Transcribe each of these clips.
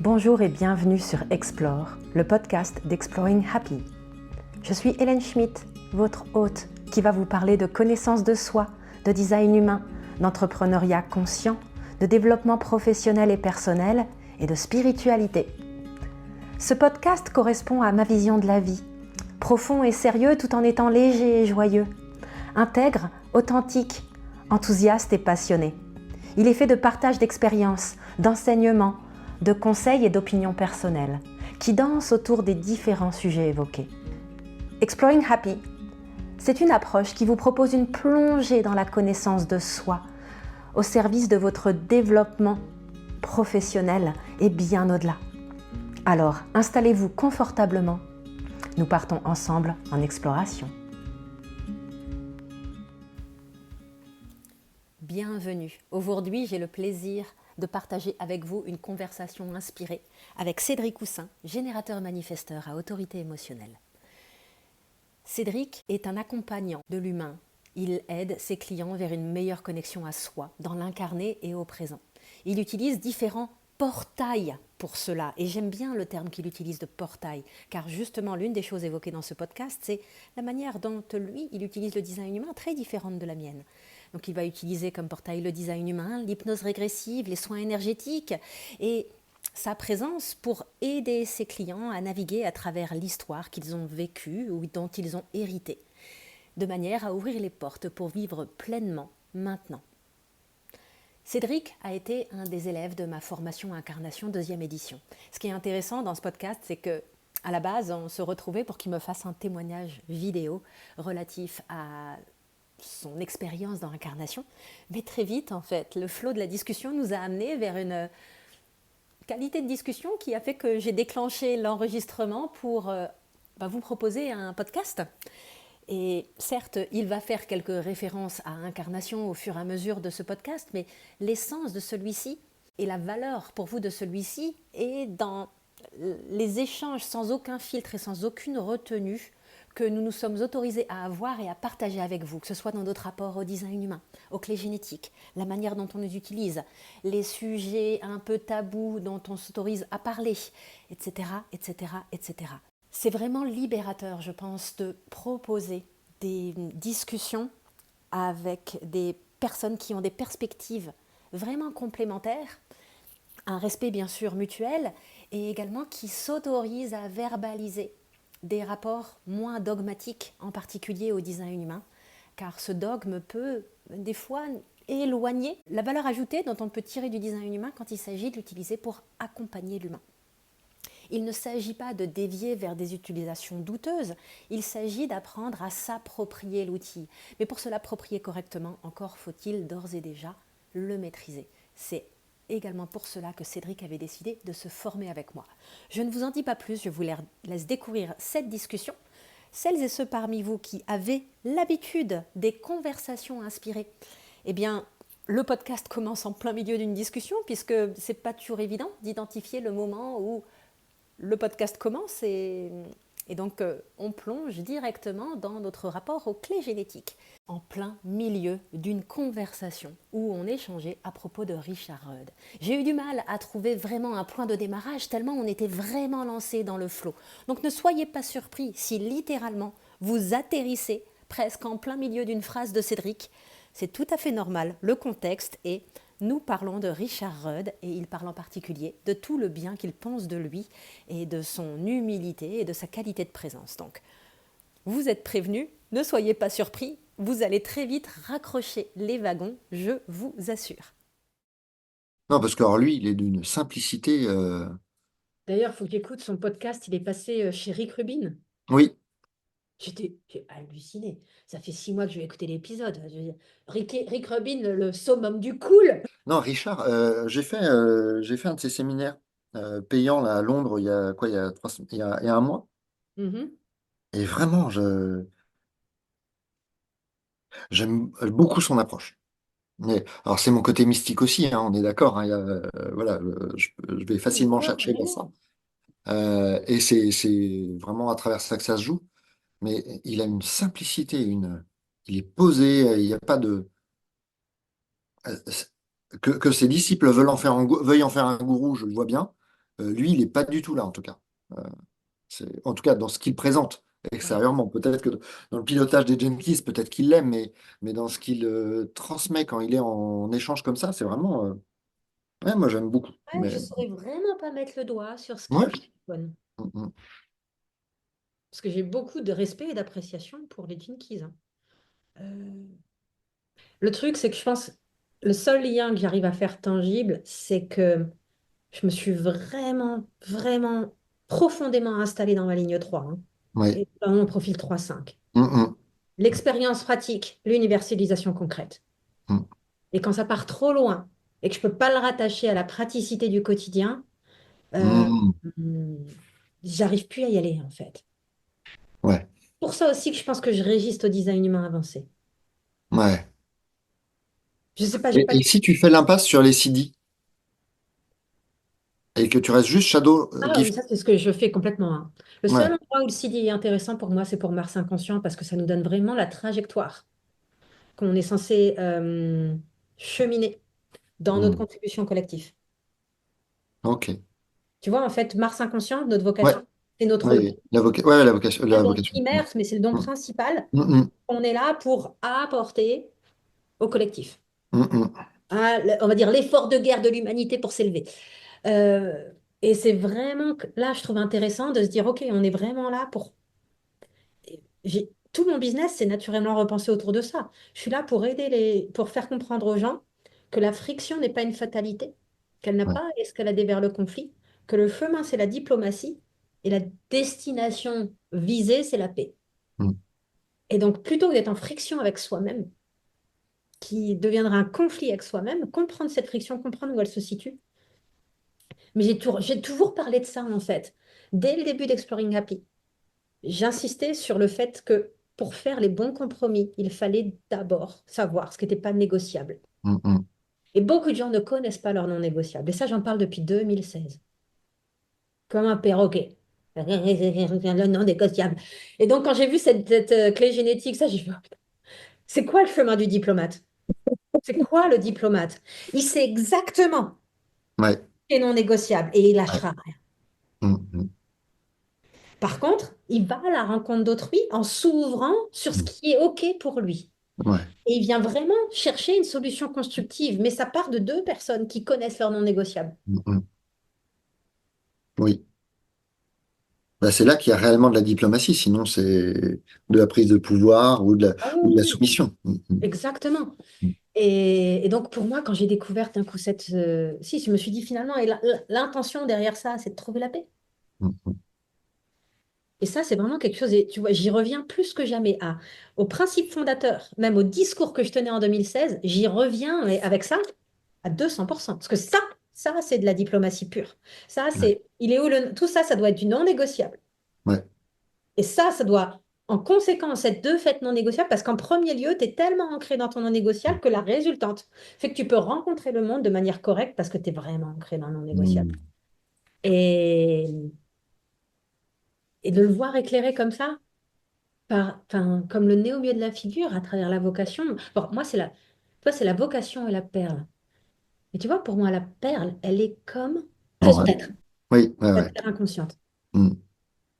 Bonjour et bienvenue sur Explore, le podcast d'Exploring Happy. Je suis Hélène Schmidt, votre hôte, qui va vous parler de connaissance de soi, de design humain, d'entrepreneuriat conscient, de développement professionnel et personnel et de spiritualité. Ce podcast correspond à ma vision de la vie, profond et sérieux tout en étant léger et joyeux, intègre, authentique, enthousiaste et passionné. Il est fait de partage d'expériences, d'enseignements, de conseils et d'opinions personnelles, qui dansent autour des différents sujets évoqués. Exploring Happy, c'est une approche qui vous propose une plongée dans la connaissance de soi, au service de votre développement professionnel et bien au-delà. Alors, installez-vous confortablement. Nous partons ensemble en exploration. Bienvenue. Aujourd'hui, j'ai le plaisir de partager avec vous une conversation inspirée avec Cédric Houssin, générateur manifesteur à autorité émotionnelle. Cédric est un accompagnant de l'humain. Il aide ses clients vers une meilleure connexion à soi, dans l'incarné et au présent. Il utilise différents portails pour cela. Et j'aime bien le terme qu'il utilise de portail, car justement, l'une des choses évoquées dans ce podcast, c'est la manière dont lui, il utilise le design humain très différente de la mienne. Donc il va utiliser comme portail le design humain, l'hypnose régressive, les soins énergétiques et sa présence pour aider ses clients à naviguer à travers l'histoire qu'ils ont vécue ou dont ils ont hérité, de manière à ouvrir les portes pour vivre pleinement maintenant. Cédric a été un des élèves de ma formation Incarnation 2e édition. Ce qui est intéressant dans ce podcast, c'est que à la base, on se retrouvait pour qu'il me fasse un témoignage vidéo relatif à son expérience dans l'incarnation, mais très vite, en fait, le flot de la discussion nous a amenés vers une qualité de discussion qui a fait que j'ai déclenché l'enregistrement pour vous proposer un podcast. Et certes, il va faire quelques références à Incarnation au fur et à mesure de ce podcast, mais l'essence de celui-ci et la valeur pour vous de celui-ci est dans les échanges sans aucun filtre et sans aucune retenue que nous nous sommes autorisés à avoir et à partager avec vous, que ce soit dans notre rapport au design humain, aux clés génétiques, la manière dont on les utilise, les sujets un peu tabous dont on s'autorise à parler, etc., etc., etc. C'est vraiment libérateur, je pense, de proposer des discussions avec des personnes qui ont des perspectives vraiment complémentaires, un respect bien sûr mutuel, et également qui s'autorisent à verbaliser des rapports moins dogmatiques, en particulier au design humain, car ce dogme peut des fois éloigner la valeur ajoutée dont on peut tirer du design humain quand il s'agit de l'utiliser pour accompagner l'humain. Il ne s'agit pas de dévier vers des utilisations douteuses, il s'agit d'apprendre à s'approprier l'outil. Mais pour se l'approprier correctement, encore faut-il d'ores et déjà le maîtriser. C'est également pour cela que Cédric avait décidé de se former avec moi. Je ne vous en dis pas plus, je vous laisse découvrir cette discussion. Celles et ceux parmi vous qui avaient l'habitude des conversations inspirées, eh bien, le podcast commence en plein milieu d'une discussion puisque c'est pas toujours évident d'identifier le moment où le podcast commence et donc on plonge directement dans notre rapport aux clés génétiques, en plein milieu d'une conversation où on échangeait à propos de Richard Rudd. J'ai eu du mal à trouver vraiment un point de démarrage tellement on était vraiment lancé dans le flot. Donc ne soyez pas surpris si littéralement vous atterrissez presque en plein milieu d'une phrase de Cédric. C'est tout à fait normal, le contexte est nous parlons de Richard Rudd et il parle en particulier de tout le bien qu'il pense de lui et de son humilité et de sa qualité de présence. Donc, vous êtes prévenus, ne soyez pas surpris, vous allez très vite raccrocher les wagons, je vous assure. Non, parce que alors, lui, il est d'une simplicité. D'ailleurs, il faut que j'écoute son podcast, il est passé chez Rick Rubin. Oui, J'ai halluciné. Ça fait 6 mois que je vais écouter l'épisode. Je veux dire, Rick Rubin, le summum du cool. non, Richard, j'ai fait un de ses séminaires payants là, à Londres il y a quoi, il y a il y a un mois. Mhm. Et vraiment, j'aime beaucoup son approche. Mais, alors, c'est mon côté mystique aussi, hein, on est d'accord. Hein, voilà, je vais facilement Non, chercher dans ça. Et c'est vraiment à travers ça que ça se joue. Mais il a une simplicité, il est posé, il n'y a pas de. euh, que ses disciples veuillent en faire un gourou, je le vois bien. Lui, il n'est pas du tout là, en tout cas. Euh, en tout cas, dans ce qu'il présente Ouais. extérieurement. Peut-être que dans le pilotage des Jenkins, peut-être qu'il l'aime, mais dans ce qu'il transmet quand il est en échange comme ça, c'est vraiment. Ouais, moi, j'aime beaucoup. Ouais, Mais je saurais vraiment pas mettre le doigt sur ce qui ouais. fait bonne. Mm, mm. Parce que j'ai beaucoup de respect et d'appréciation pour les Jinkies, hein. Euh, le truc, c'est que je pense, le seul lien que j'arrive à faire tangible, c'est que je me suis vraiment, vraiment profondément installée dans ma ligne 3, hein, Ouais. et dans mon profil 3-5. Mm, mm, L'expérience pratique, l'universalisation concrète. mm, Et quand ça part trop loin et que je ne peux pas le rattacher à la praticité du quotidien, euh, mm. hmm, j'arrive plus à y aller en fait. Ouais. Pour ça aussi que je pense que je résiste au design humain avancé. Ouais. Je sais pas, j'ai pas. Et si tu fais l'impasse sur les CD et que tu restes juste Shadow Ah oui, Gift, ça c'est ce que je fais complètement, hein. Le seul ouais. endroit où le CD est intéressant pour moi, c'est pour Mars inconscient parce que ça nous donne vraiment la trajectoire qu'on est censé cheminer dans notre Mm. contribution collective. Ok. Tu vois, en fait, Mars inconscient, notre Ouais. vocation, c'est notre don. Ouais, ouais, Pas la le don vocation. Mm. primaire, mais c'est le don Mm, principal. mm, mm, On est là pour apporter au collectif. mm, mm. On va dire l'effort de guerre de l'humanité pour s'élever. Euh, et c'est vraiment là, je trouve intéressant de se dire, OK, on est vraiment là pour. Tout mon business, c'est naturellement repensé autour de ça. Je suis là pour pour faire comprendre aux gens que la friction n'est pas une fatalité, qu'elle n'a Ouais. pas à escalader vers le conflit, que le chemin, c'est la diplomatie et la destination visée, c'est la paix. Mm, Et donc, plutôt que d'être en friction avec soi-même, qui deviendra un conflit avec soi-même, comprendre cette friction, comprendre où elle se situe. Mais j'ai toujours parlé de ça, en fait. Dès le début d'Exploring Happy, j'insistais sur le fait que pour faire les bons compromis, il fallait d'abord savoir ce qui n'était pas négociable. mm, mm. Et beaucoup de gens ne connaissent pas leurs non négociables. Et ça, j'en parle depuis 2016. Comme un perroquet. Le non négociable. Et donc, quand j'ai vu cette clé génétique, ça, j'ai fait, oh, putain, c'est quoi le chemin du diplomate? C'est quoi le diplomate? Il sait exactement Ouais. ce qui est non négociable et il Ouais. lâchera rien. Mm, mm, Par contre, il va à la rencontre d'autrui en s'ouvrant sur ce mm. qui est OK pour lui. Ouais. Et il vient vraiment chercher une solution constructive, mais ça part de deux personnes qui connaissent leur non négociable. Mm, mm. Oui. Bah, c'est là qu'il y a réellement de la diplomatie, sinon c'est de la prise de pouvoir Ah ou de la oui, oui, soumission. Mm, mm, exactement. mm, Et donc pour moi, quand j'ai découvert d'un coup Si, je me suis dit finalement, et l'intention derrière ça, c'est de trouver la paix. mm, mm. Et ça, c'est vraiment quelque chose, et tu vois, j'y reviens plus que jamais au principe fondateur, même au discours que je tenais en 2016, j'y reviens mais avec ça à 200%. Parce que ça, c'est de la diplomatie pure. Ça, Ouais. il est où tout ça, ça doit être du non négociable. Ouais. Et ça doit, en conséquence, être deux faits non négociables parce qu'en premier lieu, tu es tellement ancré dans ton non négociable que la résultante fait que tu peux rencontrer le monde de manière correcte parce que tu es vraiment ancré dans le non négociable. Mm. Et, et de le voir éclairé comme ça, enfin, comme le nez au milieu de la figure, à travers la vocation. Bon, moi, toi, c'est la vocation et la perle. Et tu vois, pour moi, la perle, elle est comme raison Ouais. d'être, Oui, ouais, la ouais. terre inconsciente. Mm.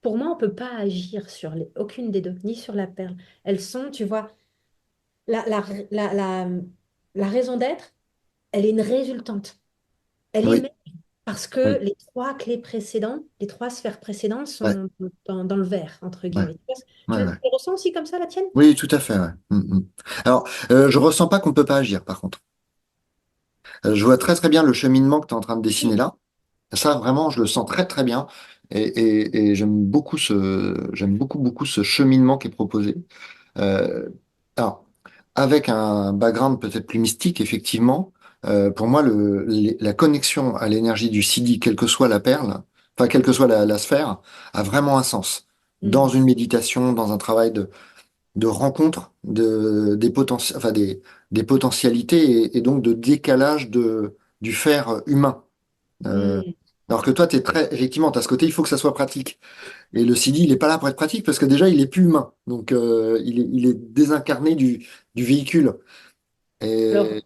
Pour moi, on ne peut pas agir sur aucune des deux, ni sur la perle. Elles sont, tu vois, la, la, la, la, la raison d'être, elle est une résultante. Elle Oui, émet parce que oui, les trois clés précédentes, les trois sphères précédentes ouais, sont dans le vert, entre ouais, guillemets. ouais, ouais. Tu le ressens aussi comme ça, la tienne? Oui, tout à fait, ouais. Mm, mm. Alors, je ressens pas qu'on peut pas agir, par contre. Je vois très très bien le cheminement que tu es en train de dessiner Oui. là. Ça, vraiment, je le sens très très bien. Et j'aime beaucoup beaucoup ce cheminement qui est proposé. Euh, alors, avec un background peut-être plus mystique, effectivement, pour moi, la connexion à l'énergie du CD, quelle que soit la perle, enfin, quelle que soit la sphère, a vraiment un sens. Dans Mm. une méditation, dans un travail de rencontre enfin, des potentialités et donc de décalage du faire humain. Euh, Mm. alors que toi, effectivement, tu as ce côté, il faut que ça soit pratique. Et le CD, il n'est pas là pour être pratique parce que déjà, il est plus humain. Donc, il est désincarné du véhicule. Alors, Et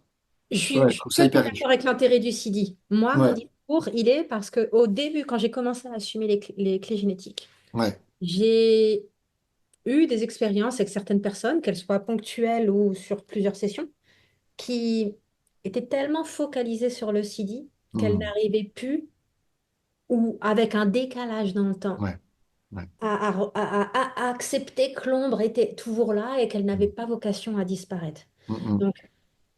je ouais, je suis trouve ça complètement hyper d'accord riche. avec l'intérêt du CD. Moi, Ouais, parcours, il est parce que au début, quand j'ai commencé à assumer les clés génétiques, Ouais, j'ai eu des expériences avec certaines personnes, qu'elles soient ponctuelles ou sur plusieurs sessions, qui étaient tellement focalisées sur le CD qu'elles hmm, n'arrivaient plus, ou avec un décalage dans le temps, ouais, ouais, à accepter que l'ombre était toujours là et qu'elle n'avait hmm, pas vocation à disparaître. hmm, hmm. Donc,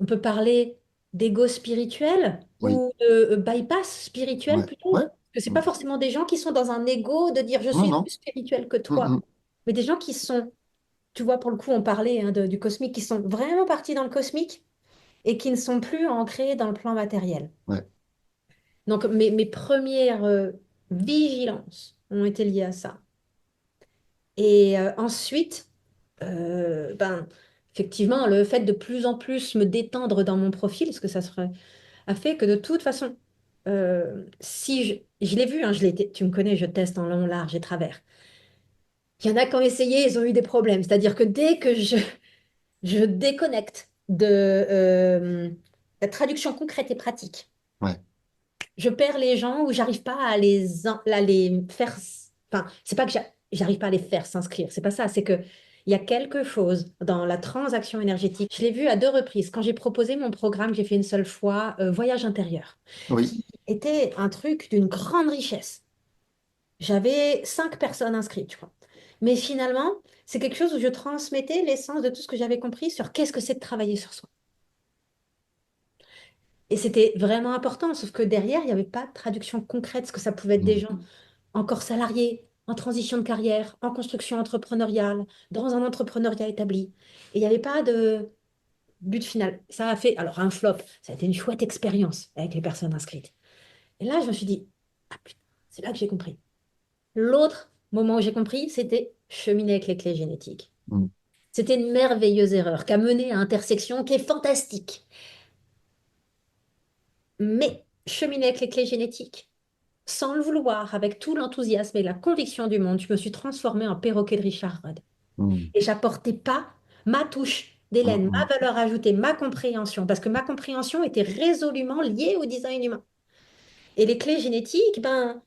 on peut parler d'ego spirituel Oui, ou de bypass spirituel ouais, plutôt. ouais, Parce que c'est hmm. pas forcément des gens qui sont dans un ego de dire je Non, suis non, plus spirituel que hmm, toi, hmm. mais des gens qui sont, tu vois, pour le coup, on parlait hein, du cosmique, qui sont vraiment partis dans le cosmique et qui ne sont plus ancrés dans le plan matériel. Ouais, Donc, mes premières vigilances ont été liées à ça. Et ensuite, ben, effectivement, le fait de plus en plus me détendre dans mon profil, parce que ça serait, a fait que de toute façon, si je l'ai vu, hein, tu me connais, je teste en long, large et travers. Il y en a qui ont essayé, ils ont eu des problèmes. C'est-à-dire que dès que je déconnecte de la traduction concrète et pratique, ouais, je perds les gens ou j'arrive pas à les faire. Enfin, c'est pas que j'arrive pas à les faire s'inscrire, c'est pas ça. C'est que il y a quelque chose dans la transaction énergétique. Je l'ai vu à deux reprises. Quand j'ai proposé mon programme, j'ai fait une seule fois, Voyage intérieur, oui, qui était un truc d'une grande richesse. J'avais 5 personnes inscrites, tu vois. Mais finalement, c'est quelque chose où je transmettais l'essence de tout ce que j'avais compris sur qu'est-ce que c'est de travailler sur soi. Et c'était vraiment important, sauf que derrière, il n'y avait pas de traduction concrète, parce que ça pouvait être des hmm, gens encore salariés, en transition de carrière, en construction entrepreneuriale, dans un entrepreneuriat établi. Et il n'y avait pas de but final. Ça a fait, alors un flop, ça a été une chouette expérience avec les personnes inscrites. Et là, je me suis dit, ah putain, c'est là que j'ai compris. L'autre moment où j'ai compris, c'était cheminer avec les clés génétiques. hmm, C'était une merveilleuse erreur qui a mené à Intersection, qui est fantastique. Mais cheminer avec les clés génétiques, sans le vouloir, avec tout l'enthousiasme et la conviction du monde, je me suis transformée en perroquet de Richard Rudd. hmm, Et j'apportais pas ma touche hmm, d'Hélène, hmm. ma valeur ajoutée, ma compréhension, parce que ma compréhension était résolument liée au design humain. Et les clés génétiques, ben,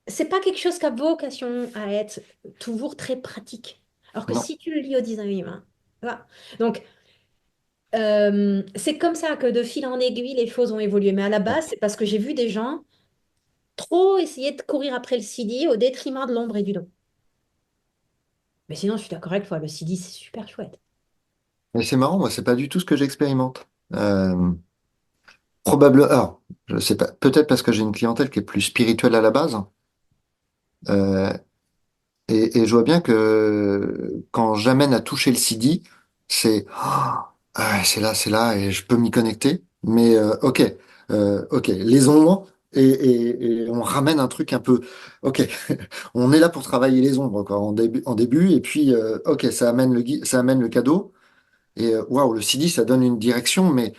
c'est pas quelque chose qui a vocation à être toujours très pratique. Alors que Non, si tu le lis au design humain, voilà. Donc, c'est comme ça que de fil en aiguille, les choses ont évolué. Mais à la ouais. base, c'est parce que j'ai vu des gens trop essayer de courir après le CD au détriment de l'ombre et du don. Mais sinon, je suis d'accord avec toi, le CD, c'est super chouette. Mais c'est marrant, moi, c'est pas du tout ce que j'expérimente. Probable, alors, je sais pas, peut-être parce que j'ai une clientèle qui est plus spirituelle à la base. Euh, et je vois bien que quand j'amène à toucher le CD, c'est ouais, c'est là, et je peux m'y connecter. Mais ok, les ombres, et on ramène un truc un peu. Ok, on est là pour travailler les ombres, quoi, en début, et puis ok, ça amène le cadeau. Et waouh, le CD, ça donne une direction, mais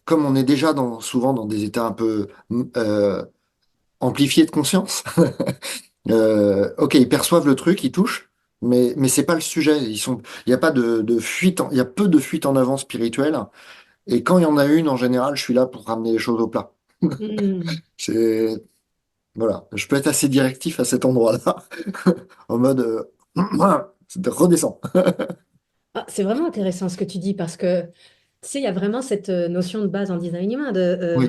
comme on est déjà souvent dans des états un peu amplifiés de conscience. Ok, ils perçoivent le truc, ils touchent, mais c'est pas le sujet. Il y a pas de fuite, il y a peu de fuite en avant spirituelle. Et quand il y en a une, en général, je suis là pour ramener les choses au plat. Hmm. C'est, voilà, je peux être assez directif à cet endroit-là, en mode, redescends. Ah, c'est vraiment intéressant ce que tu dis parce que, tu sais, il y a vraiment cette notion de base en design humain de Oui.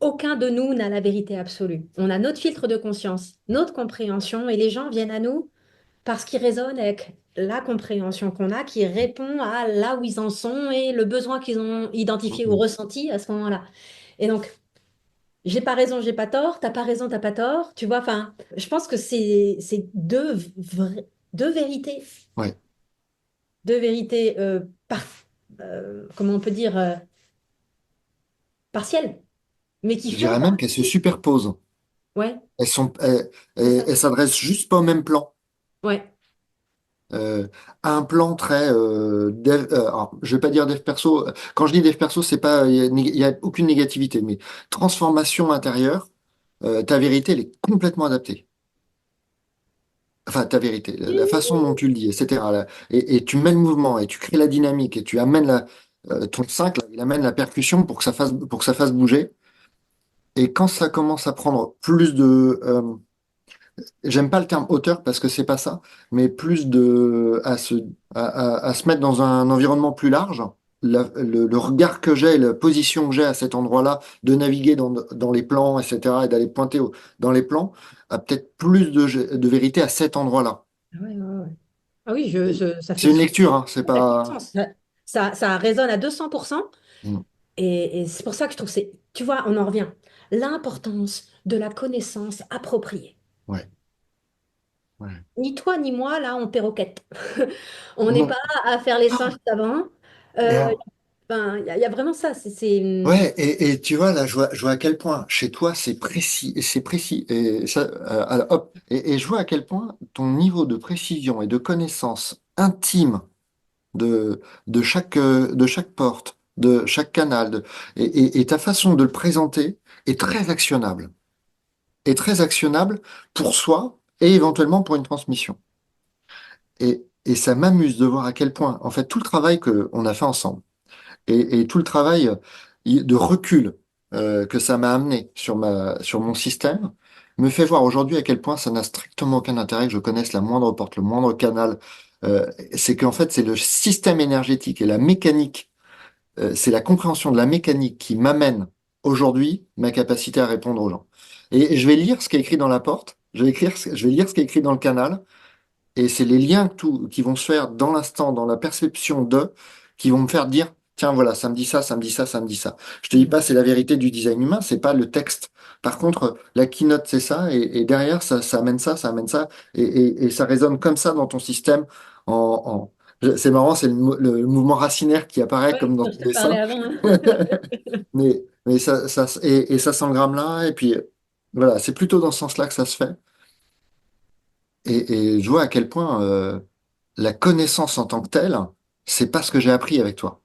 aucun de nous n'a la vérité absolue. On a notre filtre de conscience, notre compréhension et les gens viennent à nous parce qu'ils résonnent avec la compréhension qu'on a qui répond à là où ils en sont et le besoin qu'ils ont identifié ou Mhm. ressenti à ce moment-là. Et donc, j'ai pas raison, j'ai pas tort, t'as pas raison, t'as pas tort. Tu vois, enfin, je pense que c'est deux vérités, Ouais. deux vérités comment on peut dire, partielles, mais qui Je font dirais même qu'elles se partie. superposent. Ouais, c'est ça. Elles s'adressent juste pas au même plan. Ouais. euh, un plan très alors, je vais pas dire dev perso. Quand je dis dev perso, c'est pas il y a aucune négativité, mais transformation intérieure. Ta vérité, elle est complètement adaptée. Enfin, ta vérité, la façon dont tu le dis, etc. Et tu mets le mouvement et tu crées la dynamique et tu amènes ton 5 là, il amène la percussion pour que ça fasse bouger. Et quand ça commence à prendre plus de, j'aime pas le terme hauteur parce que c'est pas ça, mais plus de à se mettre dans un environnement plus large. Le regard que j'ai, la position que j'ai à cet endroit-là, de naviguer dans les plans, etc., et d'aller pointer dans les plans, a peut-être plus de vérité à cet endroit-là. Ah ouais, ouais, ouais. Ah oui, ça C'est fait une lecture, hein, c'est complètement pas. sens. Ça résonne à 200%. Mm. Et c'est pour ça que je trouve c'est, tu vois, on en revient. L'importance de la connaissance appropriée. Ouais, ouais. Ni toi ni moi, là, on perroquette. On n'est Non. pas à faire les singes savants. Et Euh, alors, ben, il y a vraiment ça. ouais, et tu vois, là, je vois à quel point chez toi, c'est précis, et c'est précis. Et ça, alors, hop, et je vois à quel point ton niveau de précision et de connaissance intime de chaque porte, de chaque canal, et ta façon de le présenter est très actionnable. Est très actionnable pour soi et éventuellement pour une transmission. Et ça m'amuse de voir à quel point, en fait, tout le travail qu'on a fait ensemble, et tout le travail de recul que ça m'a amené sur mon système me fait voir aujourd'hui à quel point ça n'a strictement aucun intérêt que je connaisse la moindre porte, le moindre canal. C'est qu'en fait, c'est le système énergétique et la mécanique, c'est la compréhension de la mécanique qui m'amène aujourd'hui ma capacité à répondre aux gens. Et je vais lire ce qui est écrit dans la porte, je vais lire ce qui est écrit dans le canal, et c'est les liens qui vont se faire dans l'instant, dans la perception de, qui vont me faire dire, tiens, voilà, ça me dit ça, ça me dit ça, ça me dit ça. Je te dis pas, c'est la vérité du design humain, c'est pas le texte. Par contre, la keynote, c'est ça, et derrière, ça amène ça, et ça résonne comme ça dans ton système. C'est marrant, c'est le mouvement racinaire qui apparaît Ouais, comme dans dont ton je te parlais dessin, avant, hein. mais et ça s'engramme là, et puis voilà, c'est plutôt dans ce sens-là que ça se fait. Et je vois à quel point la connaissance en tant que telle, c'est pas ce que j'ai appris avec toi.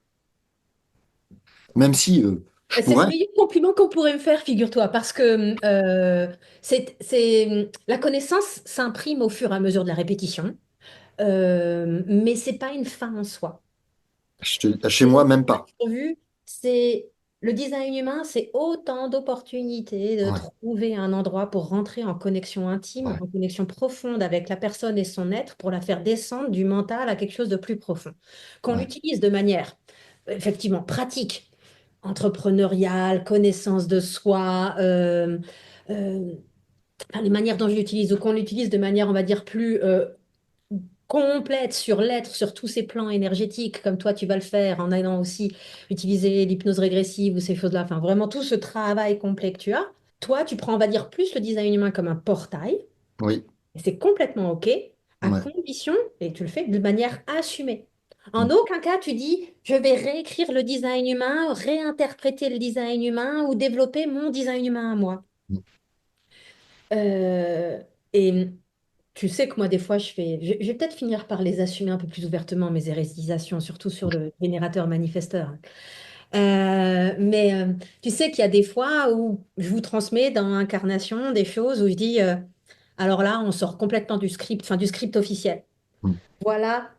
Même si je C'est le pourrais, meilleur compliment qu'on pourrait me faire, figure-toi, parce que la connaissance s'imprime au fur et à mesure de la répétition, mais c'est pas une fin en soi. chez moi, même pas. Vu, c'est le design humain, c'est autant d'opportunités de Ouais, trouver un endroit pour rentrer en connexion intime, ouais, en connexion profonde avec la personne et son être, pour la faire descendre du mental à quelque chose de plus profond. Qu'on ouais, l'utilise de manière effectivement pratique, entrepreneuriale, connaissance de soi, euh, enfin, les manières dont je l'utilise, ou qu'on l'utilise de manière, on va dire, plus complète sur l'être, sur tous ces plans énergétiques, comme toi tu vas le faire en allant aussi utiliser l'hypnose régressive ou ces choses-là, enfin vraiment tout ce travail complet que tu as, toi tu prends, on va dire, plus le design humain comme un portail, oui, et c'est complètement OK, à ouais, condition, et tu le fais de manière assumée. En mm, aucun cas tu dis, je vais réécrire le design humain, réinterpréter le design humain ou développer mon design humain à moi. mm, Euh, et tu sais que moi, des fois, je vais peut-être finir par les assumer un peu plus ouvertement, mes hérétisations, surtout sur le générateur manifesteur. Mais tu sais qu'il y a des fois où je vous transmets dans Incarnation des choses où je dis, alors là, on sort complètement du script, enfin du script officiel. mm, Voilà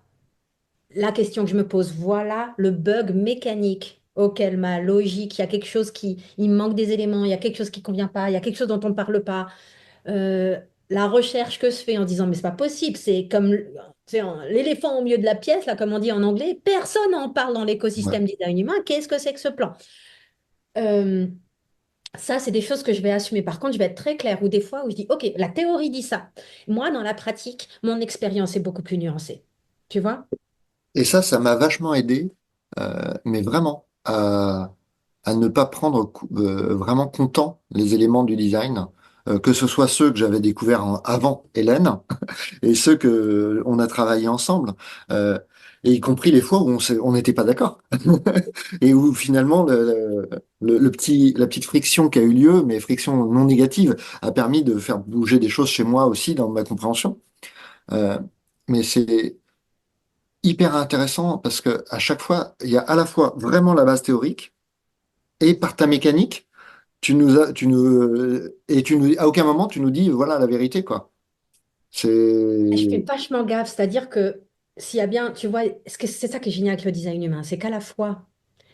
la question que je me pose. Voilà le bug mécanique auquel ma logique, il y a quelque chose il me manque des éléments, il y a quelque chose qui ne convient pas, il y a quelque chose dont on ne parle pas. euh, la recherche que se fait en disant, mais c'est pas possible, c'est comme tu sais, l'éléphant au milieu de la pièce, là, comme on dit en anglais, personne n'en parle dans ouais. l'écosystème design humain. Qu'est-ce que c'est que ce plan? Euh, Ça, c'est des choses que je vais assumer. Par contre, je vais être très claire, ou des fois où je dis, OK, la théorie dit ça. Moi, dans la pratique, mon expérience est beaucoup plus nuancée. Tu vois? Et ça m'a vachement aidé, mais vraiment, à ne pas prendre vraiment comptant les éléments du design, que ce soit ceux que j'avais découverts avant Hélène, et ceux que on a travaillé ensemble, euh, et y compris les fois où on n'était pas d'accord, et où finalement la petite friction qui a eu lieu, mais friction non négative, a permis de faire bouger des choses chez moi aussi dans ma compréhension. Euh, mais c'est hyper intéressant parce que à chaque fois, il y a à la fois vraiment la base théorique et par ta mécanique, tu nous, à aucun moment tu nous dis voilà la vérité quoi. Je fais C'est vachement gaffe, c'est-à-dire que s'il y a bien, tu vois, c'est ça qui est génial avec le design humain, c'est qu'à la fois,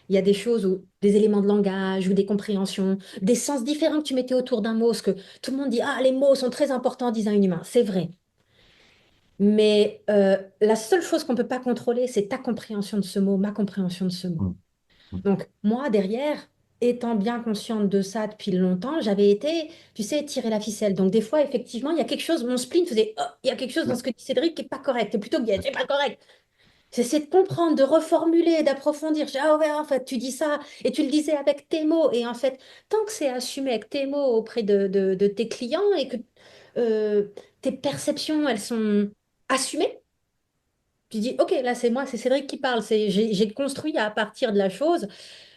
il y a des choses ou des éléments de langage ou des compréhensions, des sens différents que tu mettais autour d'un mot, parce que tout le monde dit, ah, les mots sont très importants en design humain. C'est vrai. Mais la seule chose qu'on ne peut pas contrôler, c'est ta compréhension de ce mot, ma compréhension de ce mot. Mm. Mm. Donc, moi, derrière, étant bien consciente de ça depuis longtemps, j'avais été, tu sais, tirer la ficelle. Donc, des fois, effectivement, il y a quelque chose, mon spleen faisait, oh, il y a quelque chose dans Ouais. ce que dit Cédric qui n'est pas correct. Et plutôt que de dire, c'est pas correct. J'essaie de comprendre, de reformuler, d'approfondir. Je dis, ah ouais, en fait, tu dis ça et tu le disais avec tes mots. Et en fait, tant que c'est assumé avec tes mots auprès de tes clients et que euh, tes perceptions, elles sont assumées, tu dis, ok, là, c'est moi, c'est Cédric qui parle. J'ai construit à partir de la chose.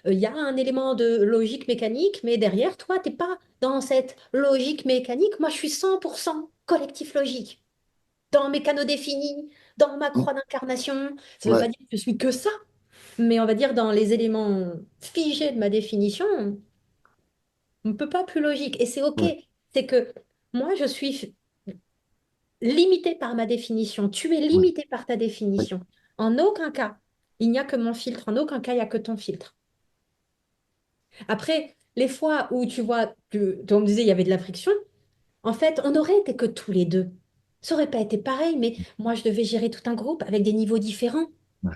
Il y a un élément de logique mécanique, mais derrière, toi, tu n'es pas dans cette logique mécanique. Moi, je suis 100% collectif logique. Dans mes canaux définis, dans ma Mm. croix d'incarnation. Ça ne veut Ouais. pas dire que je suis que ça, mais on va dire dans les éléments figés de ma définition, on ne peut pas plus logique. Et c'est OK. Ouais. C'est que moi, je suis limitée par ma définition. Tu es Ouais. limité par ta Ouais. définition. En aucun cas, il n'y a que mon filtre. En aucun cas, il n'y a que ton filtre. Après, les fois où tu vois, on me disait il y avait de la friction, en fait, on aurait été que tous les deux. Ça aurait pas été pareil, mais moi, je devais gérer tout un groupe avec des niveaux différents. Ouais.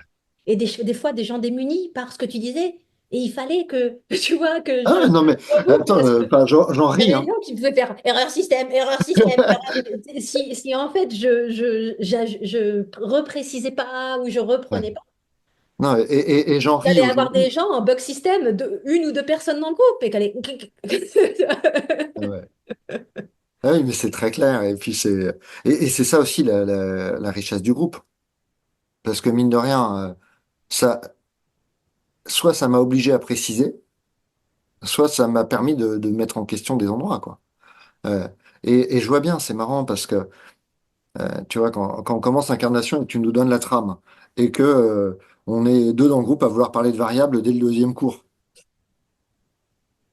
Et des fois, des gens démunis par ce que tu disais. Et il fallait que, tu vois, que Ah ouais, non, mais reboucle attends, parce que enfin, j'en il y ris, avait des hein. gens qui pouvaient faire erreur système, erreur. Si en fait, je reprécisais pas ou je Ouais. reprenais pas, Non, et j'en il ris allait avoir des aujourd'hui. gens en bug système, une ou deux personnes dans le groupe, et qu'elle est... Ouais. Ah oui, mais c'est très clair. Et puis et c'est ça aussi la richesse du groupe. Parce que mine de rien, ça, soit ça m'a obligé à préciser, soit ça m'a permis de mettre en question des endroits, quoi. Euh, et je vois bien, c'est marrant parce que tu vois, quand on commence l'incarnation et que tu nous donnes la trame et que on est deux dans le groupe à vouloir parler de variables dès le deuxième cours.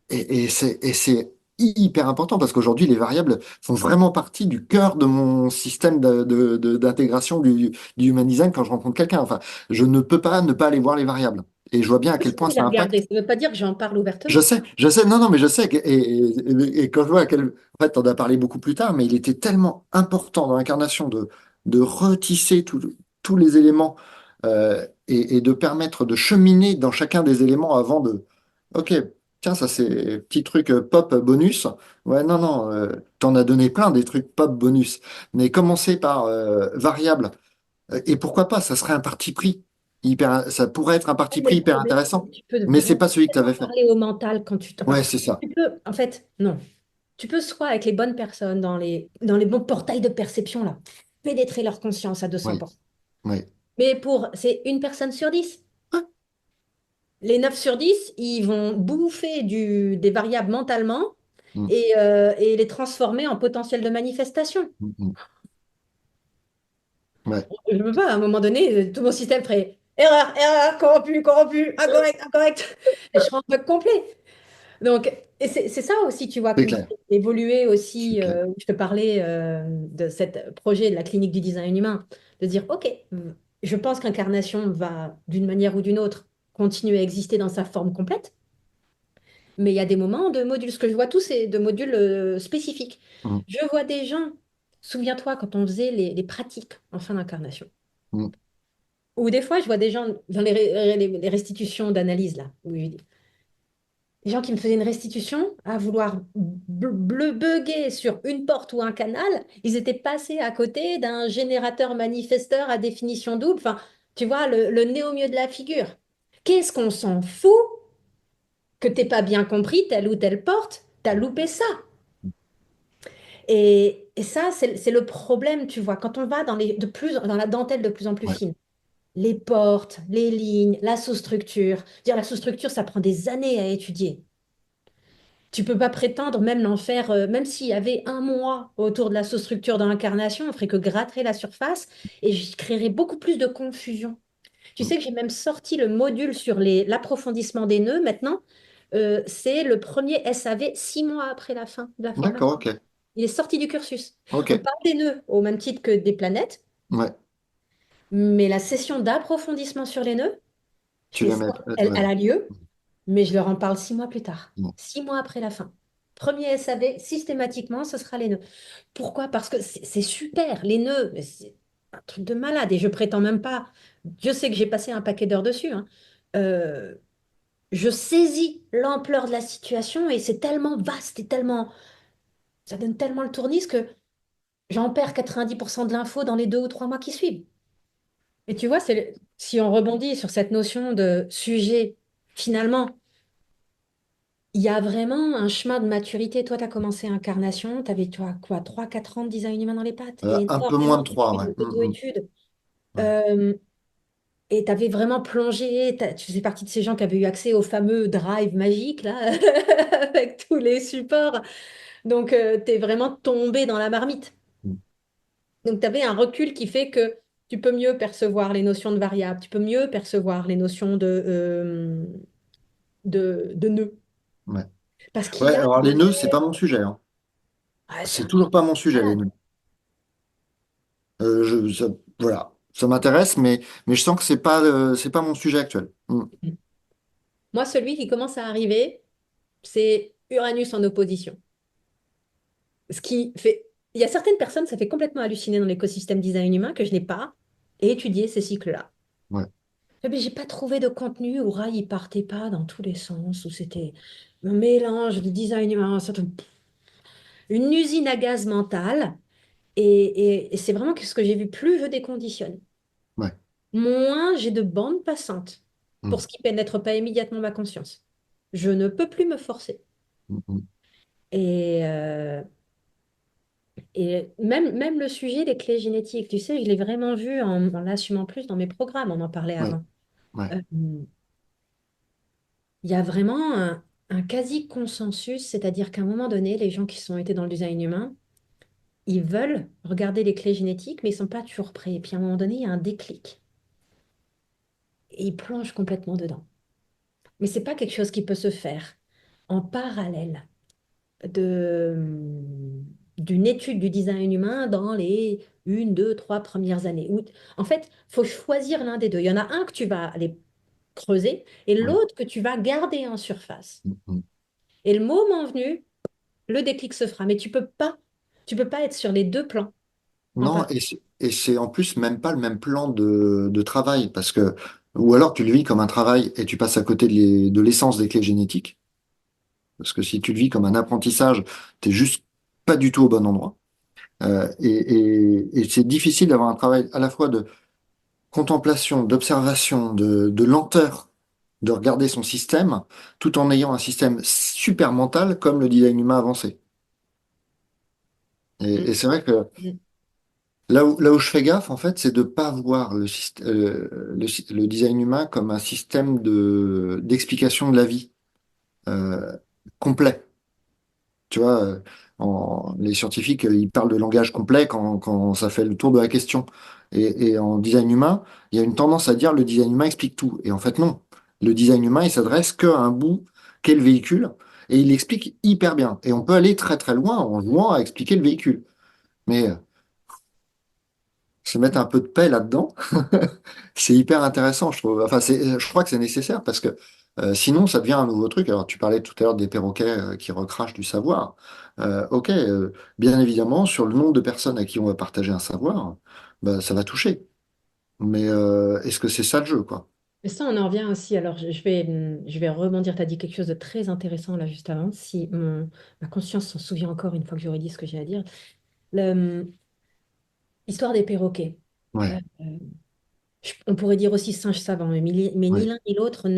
Et c'est hyper important parce qu'aujourd'hui, les variables font vraiment partie du cœur de mon système d'intégration du human design quand je rencontre quelqu'un. Enfin, je ne peux pas ne pas aller voir les variables. Et je vois bien à quel point les ça regarder. impacte. Ça ne veut pas dire que j'en parle ouvertement. Je sais, non, non, mais je sais. Et quand je vois à quel. En fait, on en as parlé beaucoup plus tard, mais il était tellement important dans l'incarnation de retisser tous les éléments et de permettre de cheminer dans chacun des éléments avant de. Ok, tiens, ça c'est petit truc pop bonus. Ouais, non, non, t'en as donné plein des trucs pop bonus. Mais commencer par variable. Et pourquoi pas, ça serait un parti pris. Ça pourrait être un parti Mais pris le hyper problème, c'est intéressant. que tu peux Mais c'est vraiment pas celui que tu avais tellement fait. parler au mental quand tu... Enfin, Ouais, c'est ça. tu peux, en fait, non. Tu peux soit avec les bonnes personnes, dans les bons portails de perception, là, pénétrer leur conscience à Oui, 200%. oui. Mais c'est une personne sur 10. Ah, Les 9 sur 10, ils vont bouffer des variables mentalement mm, et les transformer en potentiel de manifestation. mm, mm. Ouais, Je ne peux pas, à un moment donné, tout mon système ferait erreur, corrompu, corrompu, incorrect, incorrect. Et je serais en bug complet. Donc, et c'est ça aussi, tu vois, c'est qui me clair, fait évoluer c'est aussi. clair. Je te parlais de ce projet de la clinique du design humain, de dire, OK, je pense qu'incarnation va, d'une manière ou d'une autre, continuer à exister dans sa forme complète, mais il y a des moments de modules. Ce que je vois tous, c'est de modules spécifiques. Mm, Je vois des gens, souviens-toi, quand on faisait les pratiques en fin d'incarnation, mm. ou des fois, je vois des gens dans les restitutions d'analyse, là, où des gens qui me faisaient une restitution à vouloir bugger sur une porte ou un canal, ils étaient passés à côté d'un générateur manifesteur à définition double. Enfin, tu vois, le nez au milieu de la figure. Qu'est-ce qu'on s'en fout que t'aies pas bien compris telle ou telle porte? T'as loupé ça. Et ça, c'est le problème, tu vois, quand on va dans la dentelle de plus en plus Ouais, fine. Les portes, les lignes, la sous-structure. Dire la sous-structure, ça prend des années à étudier. Tu peux pas prétendre même l'en faire, même s'il y avait un mois autour de la sous-structure dans l'incarnation, on ferait que gratter la surface et je créerais beaucoup plus de confusion. Tu mm. sais que j'ai même sorti le module sur l'approfondissement des nœuds maintenant. C'est le premier SAV 6 mois après la fin de la formation. D'accord, ok. Il est sorti du cursus. Ok. On parle des nœuds au même titre que des planètes, Ouais. mais la session d'approfondissement sur les nœuds, Tu les mets, Elle ouais. a lieu, mais je leur en parle 6 mois plus tard, Bon. 6 mois après la fin. Premier SAV, systématiquement, ce sera les nœuds. Pourquoi? Parce que c'est super, les nœuds, mais c'est un truc de malade et je prétends même pas. Je sais que j'ai passé un paquet d'heures dessus, hein. Euh, je saisis l'ampleur de la situation et c'est tellement vaste et tellement, ça donne tellement le tournis que j'en perds 90% de l'info dans les 2 ou 3 mois qui suivent. Et tu vois, si on rebondit sur cette notion de sujet, finalement, il y a vraiment un chemin de maturité. Toi, tu as commencé Incarnation, tu avais toi, quoi, 3 4 ans de design humain dans les pattes, Un peu moins de énormément 3, ouais. d'études, d'auto-études. Ouais. Euh, et tu avais vraiment plongé, tu faisais partie de ces gens qui avaient eu accès au fameux drive magique, là, avec tous les supports. Donc, tu es vraiment tombé dans la marmite. Mm. Donc, tu avais un recul qui fait que tu peux mieux percevoir les notions de variables, tu peux mieux percevoir les notions de nœuds. Ouais. Parce qu'il Ouais, y a alors les nœuds, c'est pas mon sujet, hein. ah, c'est C'est un toujours pas mon sujet, les malade. nœuds. Voilà, ça m'intéresse, mais je sens que c'est pas mon sujet actuel. Mm. Moi, celui qui commence à arriver, c'est Uranus en opposition. Ce qui fait. Il y a certaines personnes, ça fait complètement halluciner dans l'écosystème design humain que je n'ai pas étudié ces cycles-là. Ouais, Mais j'ai pas trouvé de contenu où Rai il partait pas dans tous les sens, où c'était un mélange de design humain, une usine à gaz mentale. Et c'est vraiment ce que j'ai vu. Plus je déconditionne, ouais. moins j'ai de bandes passantes pour Mm. ce qui pénètre pas immédiatement ma conscience. Je ne peux plus me forcer. Mm, mm. Et, même le sujet des clés génétiques, tu sais, je l'ai vraiment vu en l'assumant plus dans mes programmes, on en parlait Ouais, avant. ouais, Euh, Il y a vraiment un quasi-consensus, c'est-à-dire qu'à un moment donné, les gens qui sont été dans le design humain, ils veulent regarder les clés génétiques, mais ils ne sont pas toujours prêts. Et puis à un moment donné, il y a un déclic. Et ils plongent complètement dedans. Mais ce n'est pas quelque chose qui peut se faire en parallèle d'une étude du design humain dans les 1, 2, 3 premières années. En fait, il faut choisir l'un des deux. Il y en a un que tu vas aller creuser et ouais. l'autre que tu vas garder en surface. Mm, mm. Et le moment venu, le déclic se fera. Mais tu peux pas être sur les deux plans en Non, parallèle. et c'est en plus même pas le même plan de travail, parce que, ou alors tu le vis comme un travail et tu passes à côté de l'essence des clés génétiques, parce que si tu le vis comme un apprentissage, t'es juste pas du tout au bon endroit. Et c'est difficile d'avoir un travail à la fois de contemplation, d'observation, de lenteur, de regarder son système, tout en ayant un système super mental comme le design humain avancé. Et c'est vrai que Mm. là où je fais gaffe, en fait, c'est de pas voir le design humain comme un système d'explication de la vie euh, complet. Tu vois, les scientifiques, ils parlent de langage complet quand ça fait le tour de la question. Et en design humain, il y a une tendance à dire le design humain explique tout. Et en fait, non. Le design humain, il s'adresse qu'à un bout, qu'est le véhicule, et il l'explique hyper bien. Et on peut aller très très loin en jouant à expliquer le véhicule. Mais se mettre un peu de paix là-dedans, c'est hyper intéressant, je trouve. Enfin, je crois que c'est nécessaire parce que sinon, ça devient un nouveau truc. Alors, tu parlais tout à l'heure des perroquets qui recrachent du savoir. Ok, bien évidemment, sur le nombre de personnes à qui on va partager un savoir, bah, ça va toucher. Mais est-ce que c'est ça le jeu, quoi? Et ça, on en revient aussi. Alors, je vais rebondir. Tu as dit quelque chose de très intéressant là juste avant. Si ma conscience s'en souvient encore une fois que j'aurais dit ce que j'ai à dire. L'histoire des perroquets. Ouais, Euh, on pourrait dire aussi singe savant, mais ni ouais, l'un ni l'autre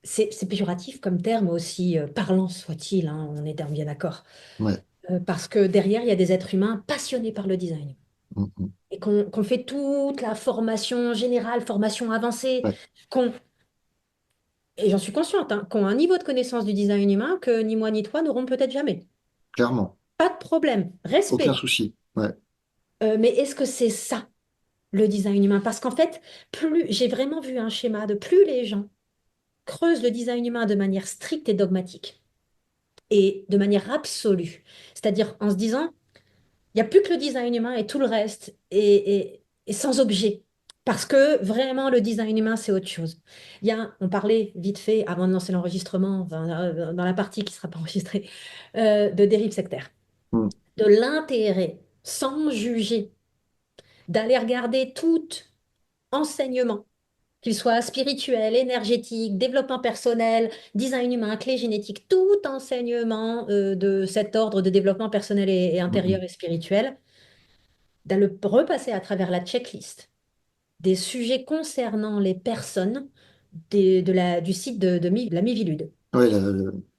c'est péjoratif comme terme aussi parlant soit-il, hein, on est bien d'accord. ouais. Parce que derrière, il y a des êtres humains passionnés par le design Mm, mm. et qu'on fait toute la formation générale, formation avancée, Ouais, qu'on, et j'en suis consciente, hein, qu'on a un niveau de connaissance du design humain que ni moi ni toi n'aurons peut-être jamais. clairement. Pas de problème, Aucun respect. souci. Ouais, Mais est-ce que c'est ça, le design humain? Parce qu'en fait, plus j'ai vraiment vu un schéma de plus les gens creusent le design humain de manière stricte et dogmatique et de manière absolue. C'est-à-dire en se disant, il n'y a plus que le design humain et tout le reste est sans objet. Parce que vraiment, le design humain, c'est autre chose. On parlait vite fait, avant de lancer l'enregistrement, enfin, dans la partie qui ne sera pas enregistrée, de dérive sectaire. Mm. De l'intérêt, sans juger, d'aller regarder tout enseignement, qu'il soit spirituel, énergétique, développement personnel, design humain, clé génétique, tout enseignement de cet ordre de développement personnel et Mm. intérieur et spirituel, d'aller repasser à travers la checklist des sujets concernant les personnes du site de la Mivilude. Ouais,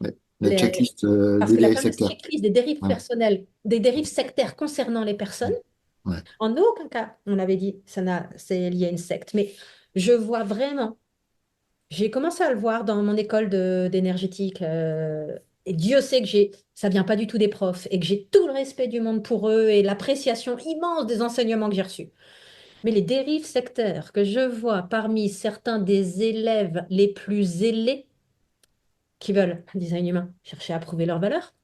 ouais, la Les- checklist Parce des que la dérives fameuse sectaires. checklist des dérives Ouais. personnelles, des dérives sectaires concernant les personnes, Ouais. en aucun cas, on avait dit, c'est lié à une secte. Mais je vois vraiment, j'ai commencé à le voir dans mon école d'énergétique. Et Dieu sait que ça vient pas du tout des profs et que j'ai tout le respect du monde pour eux et l'appréciation immense des enseignements que j'ai reçus. Mais les dérives sectaires que je vois parmi certains des élèves les plus zélés qui veulent un design humain, chercher à prouver leur valeur,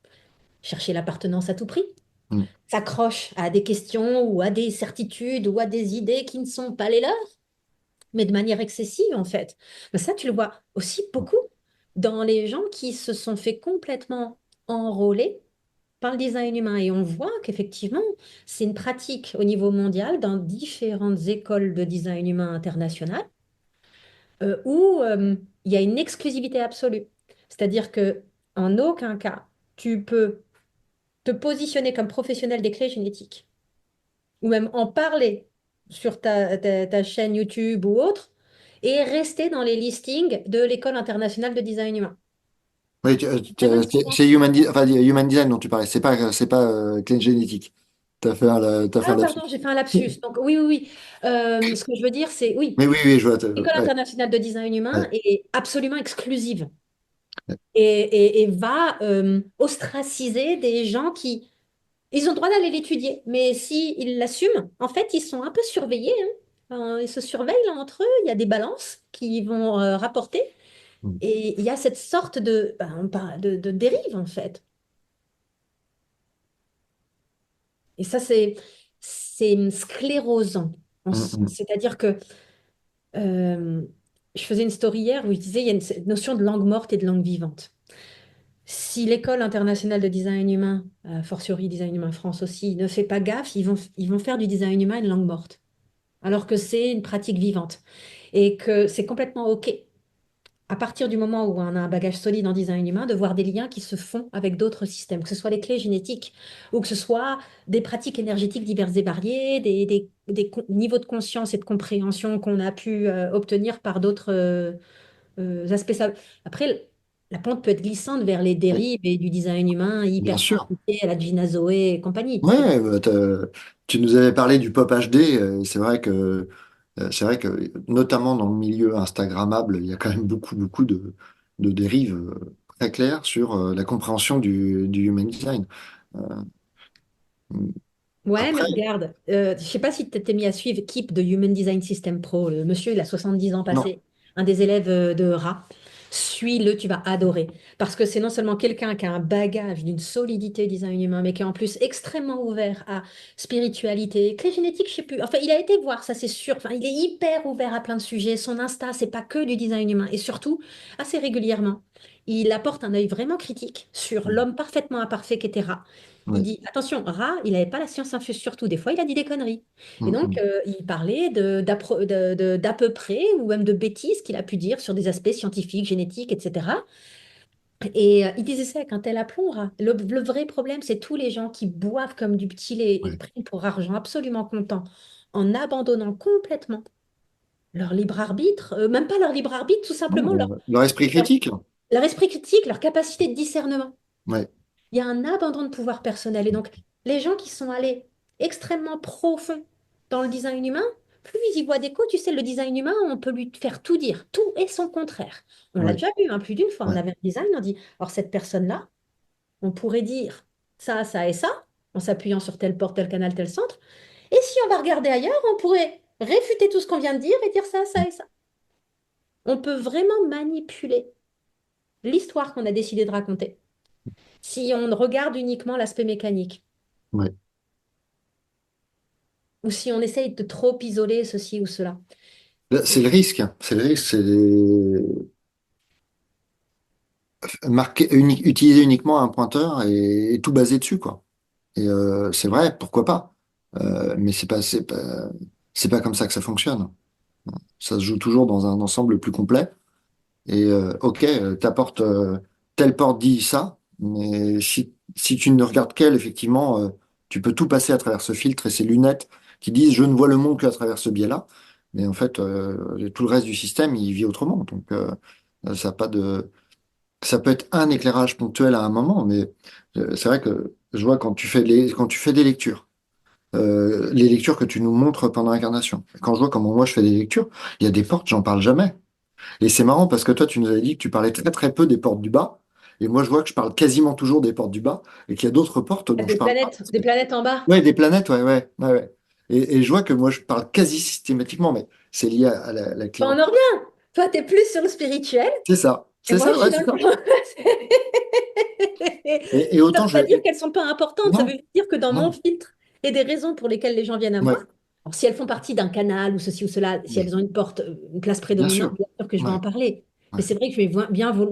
chercher l'appartenance à tout prix, Mm. s'accrochent à des questions ou à des certitudes ou à des idées qui ne sont pas les leurs, mais de manière excessive en fait. Mais ça, tu le vois aussi beaucoup dans les gens qui se sont fait complètement enrôler par le design humain. Et on voit qu'effectivement, c'est une pratique au niveau mondial dans différentes écoles de design humain internationales où il y a une exclusivité absolue. C'est-à-dire que en aucun cas, tu peux te positionner comme professionnel des clés génétiques ou même en parler sur ta chaîne YouTube ou autre et rester dans les listings de l'École internationale de design humain. Oui, Il y en a qui sont... c'est enfin, Human Design dont tu parlais, c'est pas clé génétique. T'as fait un Ah, lapsus. pardon, j'ai fait un lapsus. Donc, oui, oui, oui. Ce que je veux dire, c'est oui, Mais oui, oui, je vois. l'École Ouais, internationale de design humain ouais, est absolument exclusive ouais. et va ostraciser des gens qui ils ont le droit d'aller l'étudier, mais s'ils l'assument, en fait, ils sont un peu surveillés, hein. Ils se surveillent là entre eux, il y a des balances qui vont rapporter, Mm. et il y a cette sorte de dérive, en fait. Et ça, c'est sclérosant. Mm, mm. C'est-à-dire que euh, je faisais une story hier où je disais, il y a une cette notion de langue morte et de langue vivante. Si l'École internationale de design humain, fortiori Design Humain France aussi, ne fait pas gaffe, ils vont faire du design humain une langue morte, alors que c'est une pratique vivante et que c'est complètement OK, à partir du moment où on a un bagage solide en design humain, de voir des liens qui se font avec d'autres systèmes, que ce soit les clés génétiques ou que ce soit des pratiques énergétiques diverses et variées, niveaux de conscience et de compréhension qu'on a pu obtenir par d'autres aspects. Après, la pente peut être glissante vers les Ouais, dérives et du design humain bien hyper sûr. simplifié à la Gina Zoé et compagnie. Ouais, bah, tu nous avais parlé du pop HD. C'est vrai que notamment dans le milieu Instagrammable, il y a quand même beaucoup de dérives très claires sur la compréhension du human design. Euh, Ouais, mais Après, regarde, je sais pas si tu t'es mis à suivre Keep de Human Design System Pro. Le monsieur, il a 70 ans non. passé, un des élèves de Ra. Suis-le, tu vas adorer. Parce que c'est non seulement quelqu'un qui a un bagage d'une solidité design humain, mais qui est en plus extrêmement ouvert à spiritualité, clé génétique, je sais plus. Enfin, il a été voir, ça c'est sûr. Enfin, il est hyper ouvert à plein de sujets. Son Insta, c'est pas que du design humain. Et surtout, assez régulièrement, il apporte un œil vraiment critique sur l'homme parfaitement imparfait qu'était Ra. Il Ouais. dit, attention, Ra, il n'avait pas la science infuse sur tout. Des fois, il a dit des conneries. Et Mm, donc, mm. il parlait d'à peu près, ou même de bêtises qu'il a pu dire sur des aspects scientifiques, génétiques, etc. Et il disait ça avec un tel aplomb, Ra. Le vrai problème, c'est tous les gens qui boivent comme du petit lait et Ouais. prennent pour argent absolument content, en abandonnant complètement leur libre arbitre, même pas leur libre arbitre, tout simplement Leur esprit leur, critique. leur esprit critique, leur capacité de discernement. Ouais. Il y a un abandon de pouvoir personnel. Et donc, les gens qui sont allés extrêmement profonds dans le design humain, plus ils y voient d'écho, tu sais, le design humain, on peut lui faire tout dire, tout et son contraire. On l'a Ouais. déjà vu, hein, plus d'une fois. On Ouais. avait un design, on dit, alors cette personne-là, on pourrait dire ça et ça, en s'appuyant sur telle porte, tel canal, tel centre. Et si on va regarder ailleurs, on pourrait réfuter tout ce qu'on vient de dire et dire ça et ça. On peut vraiment manipuler l'histoire qu'on a décidé de raconter si on regarde uniquement l'aspect mécanique. Ouais. ou si on essaye de trop isoler ceci ou cela. Là, c'est le risque, hein. C'est le risque, utiliser uniquement un pointeur et tout baser dessus, quoi. Et c'est vrai, pourquoi pas? Mais c'est pas comme ça que ça fonctionne. Ça se joue toujours dans un ensemble plus complet. Et ok, telle porte dit ça, mais si tu ne regardes qu'elle, effectivement, tu peux tout passer à travers ce filtre et ces lunettes qui disent je ne vois le monde qu'à travers ce biais-là. Mais en fait, tout le reste du système, il vit autrement. Donc, ça a pas de, ça peut être un éclairage ponctuel à un moment, mais c'est vrai que je vois quand tu fais des lectures, les lectures que tu nous montres pendant l'incarnation. Quand je vois comment moi je fais des lectures, il y a des portes, j'en parle jamais. Et c'est marrant parce que toi, tu nous avais dit que tu parlais très très peu des portes du bas. Et moi, je vois que je parle quasiment toujours des portes du bas et qu'il y a d'autres portes dont je parle pas. Des planètes en bas. Ouais, des planètes, ouais. Et je vois que moi, je parle quasi systématiquement, mais c'est lié à la Enfin, clientèle. on en revient. Toi, tu es plus sur le spirituel et C'est moi, ça, je suis ouais, dans c'est le... ça. Ça Et ne autant veut je pas vais. dire qu'elles ne sont pas importantes, ça Non, veut dire que dans mon non, filtre et des raisons pour lesquelles les gens viennent à moi, ouais, alors si elles font partie d'un canal ou ceci ou cela, si mais elles ont une porte, une place bien prédominante, sûr. bien sûr que je vais Ouais, en parler. ouais, Mais c'est vrai que je vais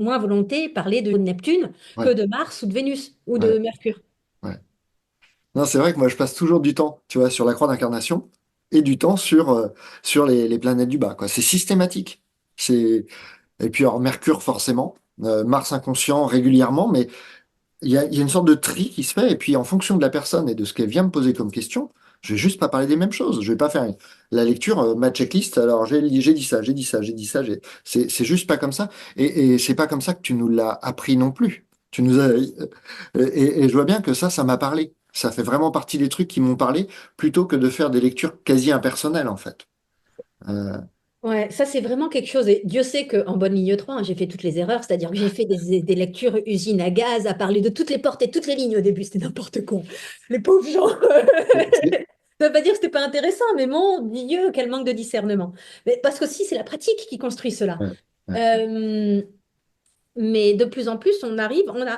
moins volonté parler de Neptune que ouais, de Mars ou de Vénus ou ouais, de Mercure. ouais. Non, c'est vrai que moi, je passe toujours du temps, tu vois, sur la croix d'incarnation et du temps sur les planètes du bas, quoi. C'est systématique. C'est Et puis alors Mercure forcément, Mars inconscient régulièrement, mais il y a une sorte de tri qui se fait, et puis en fonction de la personne et de ce qu'elle vient me poser comme question, je vais juste pas parler des mêmes choses. Je vais pas faire la lecture, ma checklist, alors j'ai dit ça, j'ai dit ça, j'ai dit ça, c'est juste pas comme ça. Et c'est pas comme ça que tu nous l'as appris non plus. Tu nous as, et je vois bien que ça m'a parlé. Ça fait vraiment partie des trucs qui m'ont parlé, plutôt que de faire des lectures quasi impersonnelles, en fait. Euh, Ouais, ça c'est vraiment quelque chose. Et Dieu sait qu'en bonne ligne 3, hein, j'ai fait toutes les erreurs, c'est-à-dire que j'ai fait des lectures usine à gaz, à parler de toutes les portes et toutes les lignes au début, c'était n'importe quoi. Les pauvres gens. c'est- Ça veut pas dire que c'était pas intéressant, mais mon Dieu, quel manque de discernement. Mais parce qu'aussi, c'est la pratique qui construit cela. ouais, ouais, Euh, mais de plus en plus, on a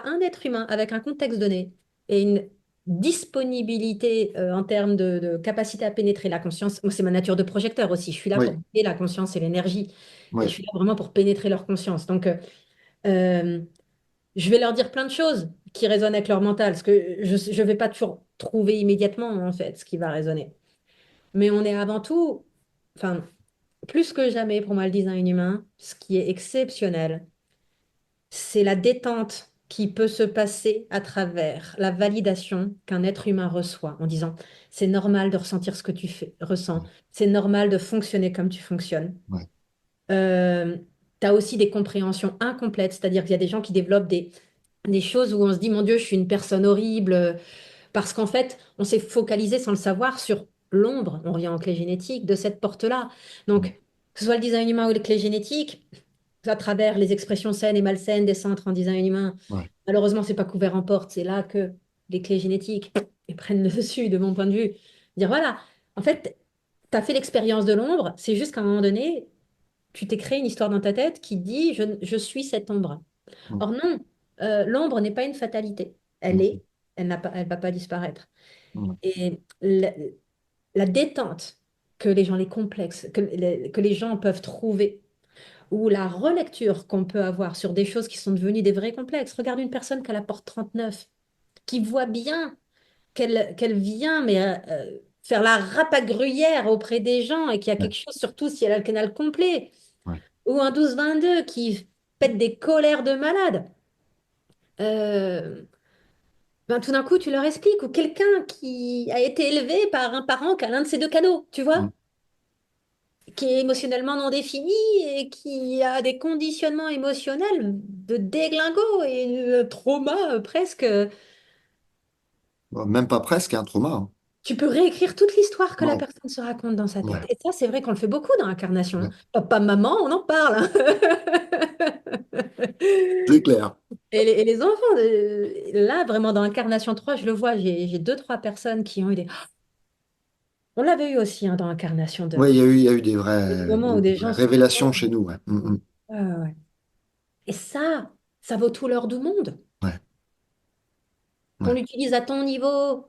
un être humain avec un contexte donné et une disponibilité en termes de capacité à pénétrer la conscience. Moi, c'est ma nature de projecteur aussi. Je suis là pour oui, guider la conscience et l'énergie. Et je oui, suis là vraiment pour pénétrer leur conscience. Donc, euh, je vais leur dire plein de choses qui résonnent avec leur mental, parce que je ne vais pas toujours trouver immédiatement, en fait, ce qui va résonner. Mais on est avant tout, enfin, plus que jamais pour moi, le design humain, ce qui est exceptionnel, c'est la détente qui peut se passer à travers la validation qu'un être humain reçoit en disant c'est normal de ressentir ce que ressens, c'est normal de fonctionner comme tu fonctionnes. ouais, Tu as aussi des compréhensions incomplètes, c'est-à-dire qu'il y a des gens qui développent des choses où on se dit mon Dieu, je suis une personne horrible, parce qu'en fait, on s'est focalisé sans le savoir sur l'ombre, on revient aux clés génétiques, de cette porte-là. Donc, que ce soit le design humain ou les clés génétiques, à travers les expressions saines et malsaines des centres en design humain. ouais. Malheureusement, c'est pas couvert en porte. C'est là que les clés génétiques prennent le dessus, de mon point de vue. Dire voilà, en fait, tu as fait l'expérience de l'ombre, c'est juste qu'à un moment donné, tu t'es créé une histoire dans ta tête qui dit je suis cette ombre. Mm, Or non, l'ombre n'est pas une fatalité. Elle mm, est, elle va pas disparaître. mm, Et la détente que les gens, les complexes, que les gens peuvent trouver ou la relecture qu'on peut avoir sur des choses qui sont devenues des vrais complexes. Regarde une personne qui a la porte 39, qui voit bien qu'elle vient mais, faire la rapagruyère auprès des gens et qu'il y a ouais, quelque chose, surtout si elle a le canal complet. ouais. Ou un 12-22 qui pète des colères de malade. Euh, ben, tout d'un coup, tu leur expliques. Ou quelqu'un qui a été élevé par un parent qui a l'un de ces deux canaux, tu Mm. vois, qui est émotionnellement non défini et qui a des conditionnements émotionnels de déglingo et trauma presque. Bon, même pas presque un trauma, hein. Tu peux réécrire toute l'histoire que la Non, personne se raconte dans sa tête. ouais, Et ça, c'est vrai qu'on le fait beaucoup dans l'incarnation, hein. ouais. Papa, maman, on en parle, hein. C'est clair. Et les enfants, là, vraiment, dans l'incarnation 3 je le vois, j'ai deux, trois personnes qui ont eu des... On l'avait eu aussi hein, dans l'incarnation 2. Oui, il y a eu Des moments où des des vraies gens sont... révélations chez nous. Ouais. Ouais, ouais, ouais. Et ça vaut tout l'or du monde. Ouais. qu'on ouais. l'utilise à ton niveau,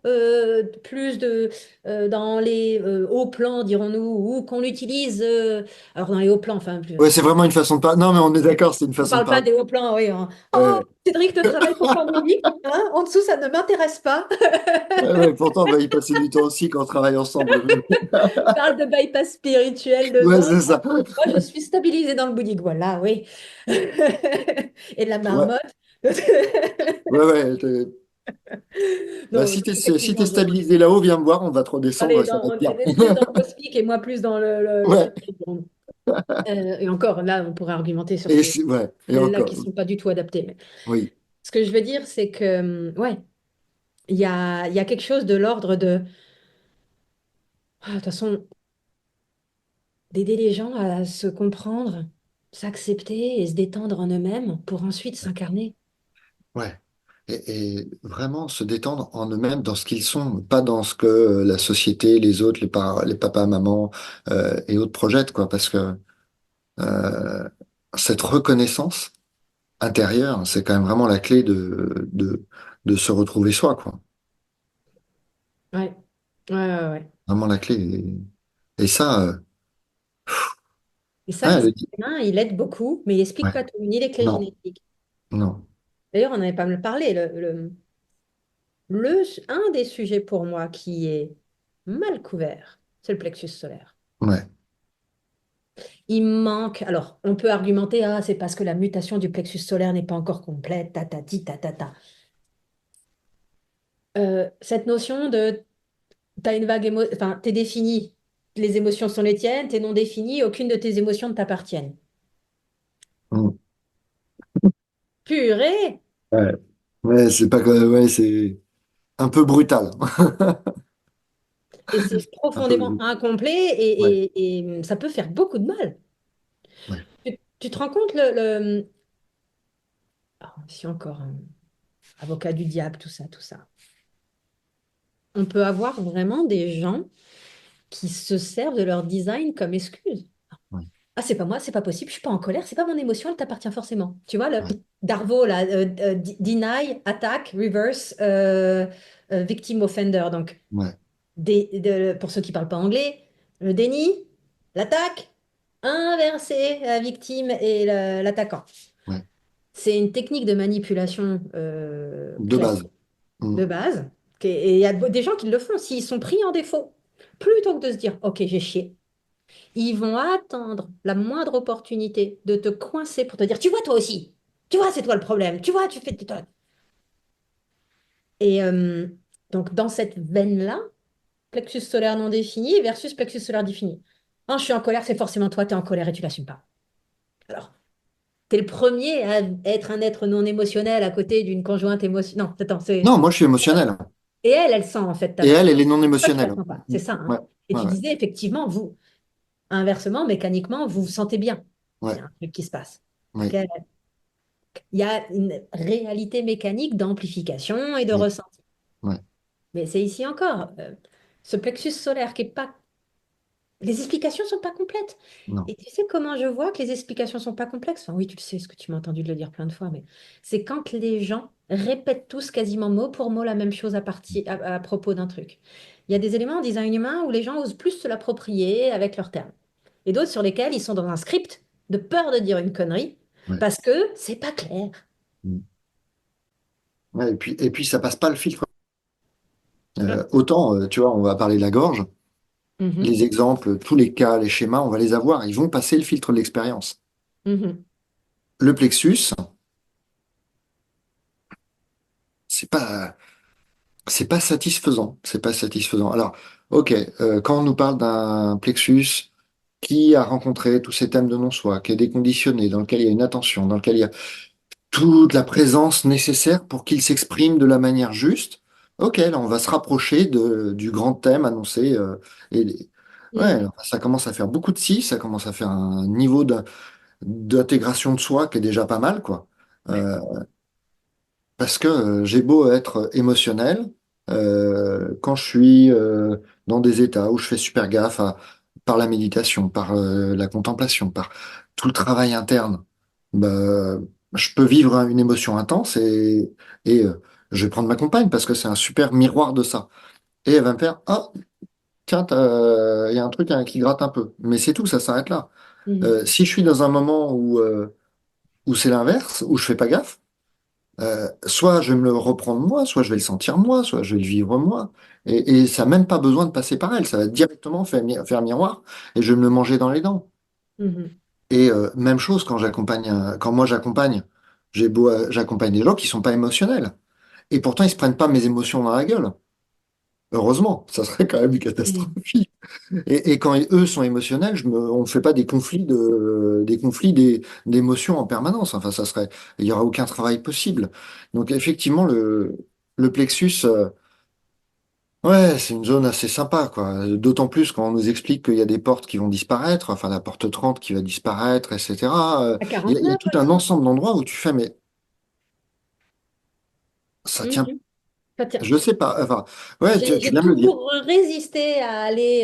plus dans les hauts plans, dirons-nous, ou qu'on l'utilise, alors dans les hauts plans, enfin, Ouais, c'est vraiment une façon de parler. Non, mais on est d'accord, c'est une on ne façon de parle pas parler. des hauts plans, oui, hein. Oh, Ouais, Cédric te travaille pour faire musique, hein, en dessous, ça ne m'intéresse pas. ouais, ouais, pourtant, on va y passer du temps aussi quand on travaille ensemble. Parle de bypass spirituel Ouais, dedans. c'est ça. Moi, je suis stabilisée dans le bouddhique, voilà, oui. Et de la Ouais, marmotte. ouais, ouais. Bah, Non, si donc, si t'es effectivement, donc, stabilisé là-haut, viens me voir, on va te redescendre, ça va on être bien. est plus dans le cosmique et moi plus dans le Ouais, matériel. Et encore, là, on pourrait argumenter sur ouais, et celles-là qui encore. ne sont pas du tout adaptées. Mais Oui, ce que je veux dire, c'est que, ouais, il y a quelque chose de l'ordre de, de toute façon, d'aider les gens à se comprendre, s'accepter et se détendre en eux-mêmes pour ensuite s'incarner. ouais. Et vraiment se détendre en eux-mêmes dans ce qu'ils sont, pas dans ce que la société, les autres, les papas, mamans et autres projettent, quoi. Parce que euh, cette reconnaissance intérieure, c'est quand même vraiment la clé de se retrouver soi, quoi. Ouais, ouais, ouais, ouais. Vraiment la clé. Et ça, Et ça, ouais, l'esprit humain, il aide beaucoup, mais il explique ouais, pas tout, ni les clés non, génétiques. non, D'ailleurs, on n'avait pas me parlé. Un des sujets pour moi qui est mal couvert, c'est le plexus solaire. ouais, Il manque. Alors, on peut argumenter, ah, c'est parce que la mutation du plexus solaire n'est pas encore complète, tatati, tatata. Cette notion de, t'as une vague enfin, t'es défini, les émotions sont les tiennes, t'es non défini, aucune de tes émotions ne t'appartiennent. mm, Purée! ouais, ouais, c'est pas que, ouais, c'est un peu brutal, Et c'est un peu profondément brutal. incomplet Ouais, et ça peut faire beaucoup de mal. ouais, Tu te rends compte ah, si encore, hein, avocat du diable, tout ça, tout ça. On peut avoir vraiment des gens qui se servent de leur design comme excuse. ouais, Ah, c'est pas moi, c'est pas possible, je suis pas en colère, c'est pas mon émotion, elle t'appartient forcément. Tu vois, le ouais, Darvo, là, deny, attack, reverse, victim offender. Donc, ouais, pour ceux qui parlent pas anglais, le déni, l'attaque, inverser la victime et l'attaquant. ouais, C'est une technique de manipulation de base. classique, Mm, de base. Et il y a des gens qui le font s'ils sont pris en défaut. Plutôt que de se dire, OK, j'ai chié, ils vont attendre la moindre opportunité de te coincer pour te dire, tu vois, toi aussi, tu vois, c'est toi le problème, tu vois, tu fais... Et donc, dans cette veine-là, plexus solaire non défini versus plexus solaire défini. Ah, je suis en colère, c'est forcément toi, tu es en colère et tu l'assumes pas. Alors, tu es le premier à être un être non émotionnel à côté d'une conjointe émotionnelle. Non, attends, non, moi je suis émotionnel. Et elle sent en fait ta Et elle, partie. elle est non Toi, tu la émotionnelle. sens pas. Mm, C'est ça, ouais, hein. Et ouais, tu ouais, disais, effectivement, vous, inversement, mécaniquement, vous vous sentez bien. Il y ouais, a un truc qui se passe. Donc, oui, il y a une réalité mécanique d'amplification et de oui, ressenti. ouais, Mais c'est ici encore, ce plexus solaire qui est pas... Les explications sont pas complètes. non. Et tu sais comment je vois que les explications sont pas complexes? Enfin, oui, tu le sais, ce que tu m'as entendu le dire plein de fois, mais c'est quand les gens répètent tous quasiment mot pour mot la même chose à propos d'un truc. Il y a des éléments en design humain où les gens osent plus se l'approprier avec leurs termes. Et d'autres sur lesquels ils sont dans un script de peur de dire une connerie Ouais, parce que c'est pas clair. mm. Ouais, et puis ça passe pas le filtre. Mm. Autant, tu vois, on va parler de la gorge. Mhm. Les exemples, tous les cas, les schémas, on va les avoir. Ils vont passer le filtre de l'expérience. Mhm. Le plexus, c'est pas, c'est pas satisfaisant. C'est pas satisfaisant. Alors, ok, quand on nous parle d'un plexus qui a rencontré tous ces thèmes de non-soi, qui est déconditionné, dans lequel il y a une attention, dans lequel il y a toute la présence nécessaire pour qu'il s'exprime de la manière juste, ok, là, on va se rapprocher du grand thème annoncé. Et, ouais, Mm. alors, ça commence à faire beaucoup de si, ça commence à faire un niveau d'intégration de soi qui est déjà pas mal, quoi. Ouais. Euh, Parce que j'ai beau être émotionnel, quand je suis dans des états où je fais super gaffe par la méditation, par la contemplation, par tout le travail interne, bah, je peux vivre une émotion intense et je vais prendre ma compagne parce que c'est un super miroir de ça. Et elle va me faire, ah, tiens, il y a un truc hein, qui gratte un peu. Mais c'est tout, ça s'arrête là. Mhm. Si je suis dans un moment où c'est l'inverse, où je fais pas gaffe, soit je vais me le reprendre moi, soit je vais le sentir moi, soit je vais le vivre moi. Et ça n'a même pas besoin de passer par elle. Ça va directement faire miroir et je vais me le manger dans les dents. Mhm. Et même chose quand quand moi j'accompagne, j'accompagne des gens qui sont pas émotionnels. Et pourtant, ils se prennent pas mes émotions dans la gueule. Heureusement, ça serait quand même une catastrophe. Mhm. Et quand eux sont émotionnels, on ne fait pas d'émotions en permanence. Enfin, il y aura aucun travail possible. Donc effectivement, le plexus, ouais, c'est une zone assez sympa, quoi. D'autant plus quand on nous explique qu'il y a des portes qui vont disparaître, enfin la porte 30 qui va disparaître, etc. À Il y a 49 tout un aussi. ensemble d'endroits où tu fais, mais ça tient, Mhm. Ça tient. je sais pas. Enfin, ouais, tu J'ai viens de le dire. toujours résisté à aller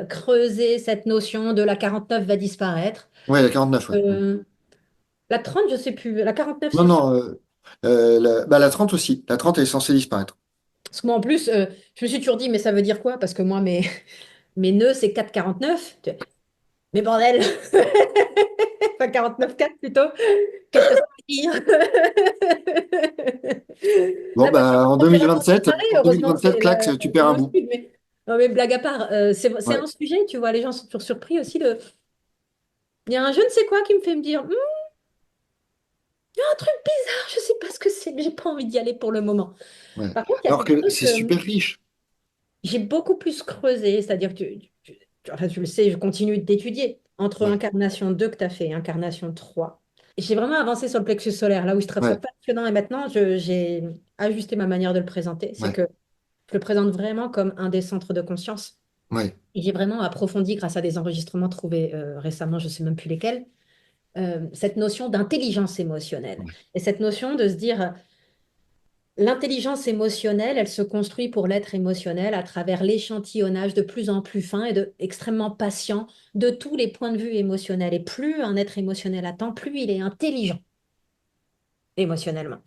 creuser cette notion de la 49 va disparaître. Ouais, la 49, ouais. Euh, la 30, je sais plus. La 49, Non, c'est sûr. non, la 30 aussi. La 30 est censée disparaître. Parce que moi, en plus, je me suis toujours dit, mais ça veut dire quoi? Parce que moi, mes nœuds, c'est 4,49. Mais bordel! Enfin, 49,4 plutôt. Qu'est-ce que ça veut dire? Bon, Là, ma bah, charpente est vraiment séparée. en Heureusement que 2027, clac, tu c'est perds un dans le bout. sud. Mais, non, mais blague à part, c'est Ouais, un sujet, tu vois. Les gens sont toujours surpris aussi de. Il y a un je ne sais quoi qui me fait me dire, il y a un truc bizarre, je sais pas ce que c'est, mais j'ai pas envie d'y aller pour le moment. ouais. Par contre, il y a Alors quelque que chose c'est que super riche. j'ai beaucoup plus creusé, c'est-à-dire que enfin, tu le sais, je continue d'étudier entre Ouais, incarnation 2 que tu as fait et incarnation 3. J'ai vraiment avancé sur le plexus solaire, là où je trouve ça ouais, passionnant et maintenant j'ai ajusté ma manière de le présenter. C'est ouais, que je le présente vraiment comme un des centres de conscience. ouais. Et j'ai vraiment approfondi grâce à des enregistrements trouvés récemment, je ne sais même plus lesquels, cette notion d'intelligence émotionnelle. Ouais. Et cette notion de se dire, l'intelligence émotionnelle, elle se construit pour l'être émotionnel à travers l'échantillonnage de plus en plus fin et extrêmement patient de tous les points de vue émotionnels. Et plus un être émotionnel attend, plus il est intelligent émotionnellement.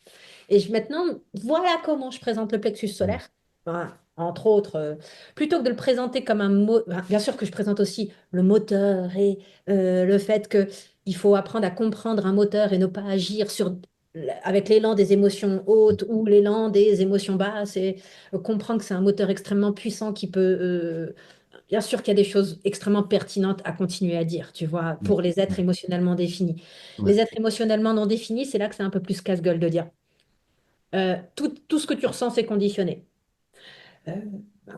Et maintenant, voilà comment je présente le plexus Mm, solaire. Voilà. Entre autres, plutôt que de le présenter comme un mot, bien sûr que je présente aussi le moteur et le fait qu'il faut apprendre à comprendre un moteur et ne pas agir avec l'élan des émotions mm, hautes ou l'élan des émotions basses et comprendre que c'est un moteur extrêmement puissant qui peut, bien sûr qu'il y a des choses extrêmement pertinentes à continuer à dire, tu vois, mm, pour les êtres mm. émotionnellement définis. Ouais, Les êtres émotionnellement non définis, c'est là que c'est un peu plus casse-gueule de dire. Tout ce que tu ressens, c'est conditionné. Euh,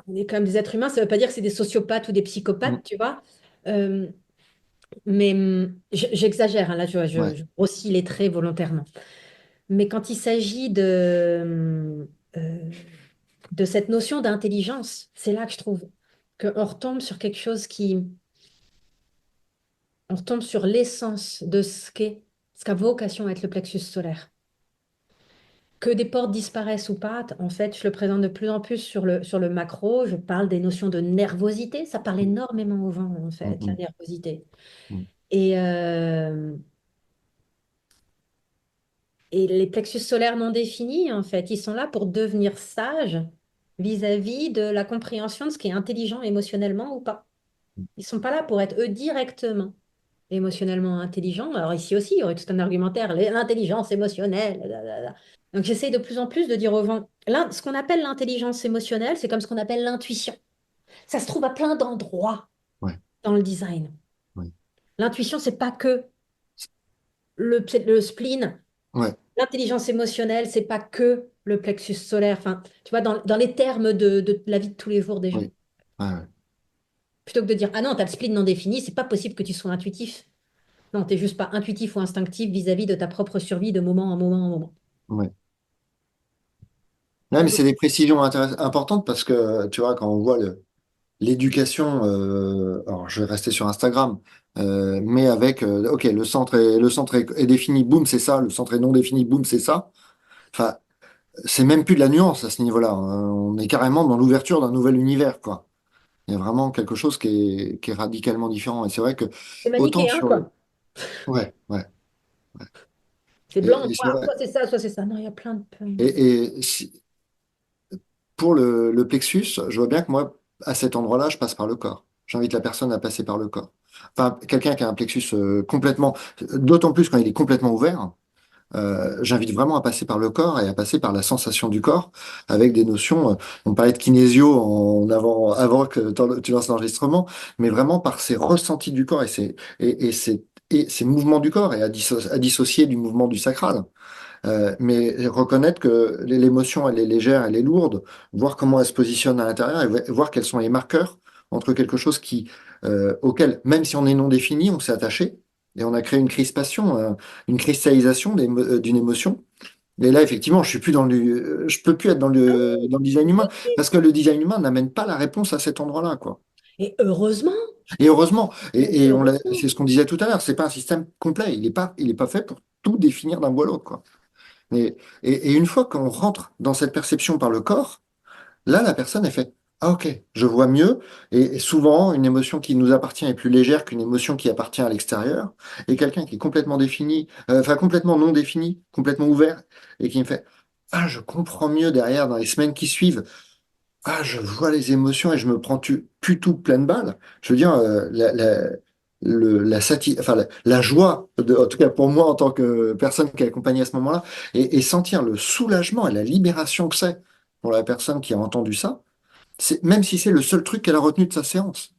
on est quand même des êtres humains, ça ne veut pas dire que c'est des sociopathes ou des mm, psychopathes, tu vois. Euh, mais j'exagère, hein, là, ouais, je grossis les traits volontairement. Mais quand il s'agit de cette notion d'intelligence, c'est là que je trouve qu'on retombe sur quelque chose on retombe sur l'essence de ce qu'a vocation à être le plexus solaire. Que des portes disparaissent ou pas, en fait, je le présente de plus en plus sur le macro. Je parle des notions de nervosité. Ça parle énormément aux gens, en mm, fait, la mm, nervosité. mm, Et, euh, et les plexus solaires non définis, en fait, ils sont là pour devenir sages vis-à-vis de la compréhension de ce qui est intelligent émotionnellement ou pas. Ils sont pas là pour être eux directement émotionnellement intelligents. Alors ici aussi, il y aurait tout un argumentaire, l'intelligence émotionnelle. Donc j'essaie de plus en plus de dire aux gens, ce qu'on appelle l'intelligence émotionnelle, c'est comme ce qu'on appelle l'intuition. Ça se trouve à plein d'endroits ouais, dans le design. ouais, L'intuition, c'est pas que le spleen. ouais, L'intelligence émotionnelle, c'est pas que le plexus solaire. Enfin, tu vois, dans les termes de la vie de tous les jours des gens. ouais, ouais, Plutôt que de dire, ah non, tu as le spleen non défini, c'est pas possible que tu sois intuitif. Non, tu n'es juste pas intuitif ou instinctif vis-à-vis de ta propre survie de moment en moment en moment. ouais. Ouais, mais c'est des précisions importantes parce que, tu vois, quand on voit l'éducation, alors je vais rester sur Instagram, mais avec, ok, est défini, boum, c'est ça, le centre est non défini, boum, c'est ça. Enfin, c'est même plus de la nuance à ce niveau-là, hein. On est carrément dans l'ouverture d'un nouvel univers, quoi. Il y a vraiment quelque chose qui est radicalement différent. Et c'est vrai que C'est autant manichéen, sur le... quoi. Ouais, ouais. C'est blanc, Et noir, soit c'est ça, soit c'est ça. Non, il y a plein de- pour le plexus, je vois bien que moi, à cet endroit-là, je passe par le corps. J'invite la personne à passer par le corps. Enfin, quelqu'un qui a un plexus complètement, d'autant plus quand il est complètement ouvert, j'invite vraiment à passer par le corps et à passer par la sensation du corps avec des notions. On parlait de kinésio avant que tu lances l'enregistrement, mais vraiment par ces ressentis du corps et ces mouvements du corps et à dissocier du mouvement du sacral. Mais reconnaître que l'émotion, elle est légère, elle est lourde, voir comment elle se positionne à l'intérieur et voir quels sont les marqueurs entre quelque chose auquel, même si on est non défini, on s'est attaché et on a créé une crispation, une cristallisation d'une émotion. Et là, effectivement, je peux plus être dans le design humain parce que le design humain n'amène pas la réponse à cet endroit-là, quoi. Et heureusement, Et heureusement, mais c'est heureusement. ce qu'on disait tout à l'heure, c'est pas un système complet. Il est pas fait pour tout définir d'un bout à l'autre, quoi. Et, et une fois qu'on rentre dans cette perception par le corps, là, la personne, elle fait, ah ok, je vois mieux. Et souvent, une émotion qui nous appartient est plus légère qu'une émotion qui appartient à l'extérieur. Et quelqu'un qui est complètement défini, enfin complètement non défini, complètement ouvert, et qui me fait, ah, je comprends mieux derrière dans les semaines qui suivent. Ah, je vois les émotions et je me prends plus tout pleine balle. Je veux dire, enfin, la joie, en tout cas pour moi en tant que personne qui est accompagnée à ce moment-là, et sentir le soulagement et la libération que c'est pour la personne qui a entendu ça, même si c'est le seul truc qu'elle a retenu de sa séance.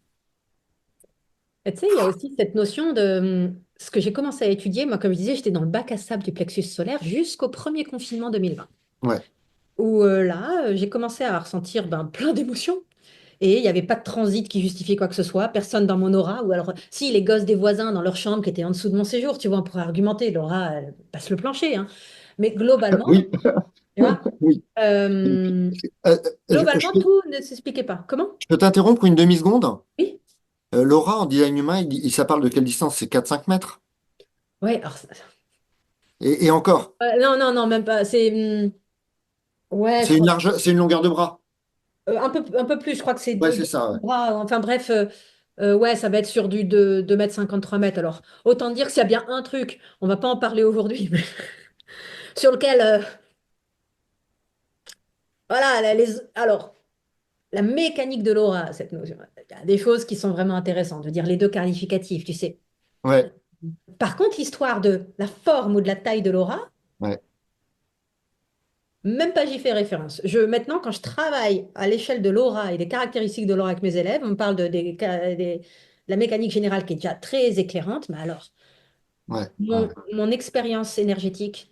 Et tu sais, il y a aussi cette notion de ce que j'ai commencé à étudier. Moi, comme je disais, j'étais dans le bac à sable du plexus solaire jusqu'au premier confinement 2020, Ouais. où là, j'ai commencé à ressentir plein d'émotions. Et il n'y avait pas de transit qui justifiait quoi que ce soit, personne dans mon aura, ou alors, si, les gosses des voisins dans leur chambre qui étaient en dessous de mon séjour, tu vois, on pourrait argumenter, l'aura, elle passe le plancher, hein. Mais globalement, Oui, tu vois, oui. euh, Euh, globalement, tout ne s'expliquait pas. Comment? je peux t'interrompre une demi-seconde? Oui? L'aura en design humain, ça parle de quelle distance? C'est 4-5 mètres. Ouais, alors, Et encore, non, non, non, même pas. Ouais, je crois. c'est une longueur de bras. Un peu plus, je crois que c'est Ouais, deux c'est ça, ouais. bras. Enfin bref, ouais, ça va être sur du 2 mètres 53 mètres. Alors, autant dire que s'il y a bien un truc, on va pas en parler aujourd'hui, mais sur lequel, voilà, alors, la mécanique de l'aura, cette notion, il y a des choses qui sont vraiment intéressantes, de dire les deux qualificatifs, tu sais. Ouais, Par contre, l'histoire de la forme ou de la taille de l'aura, ouais. même pas j'y fais référence. Maintenant, quand je travaille à l'échelle de l'aura et des caractéristiques de l'aura avec mes élèves, on me parle de la mécanique générale qui est déjà très éclairante, mais alors, Ouais, ouais. mon expérience énergétique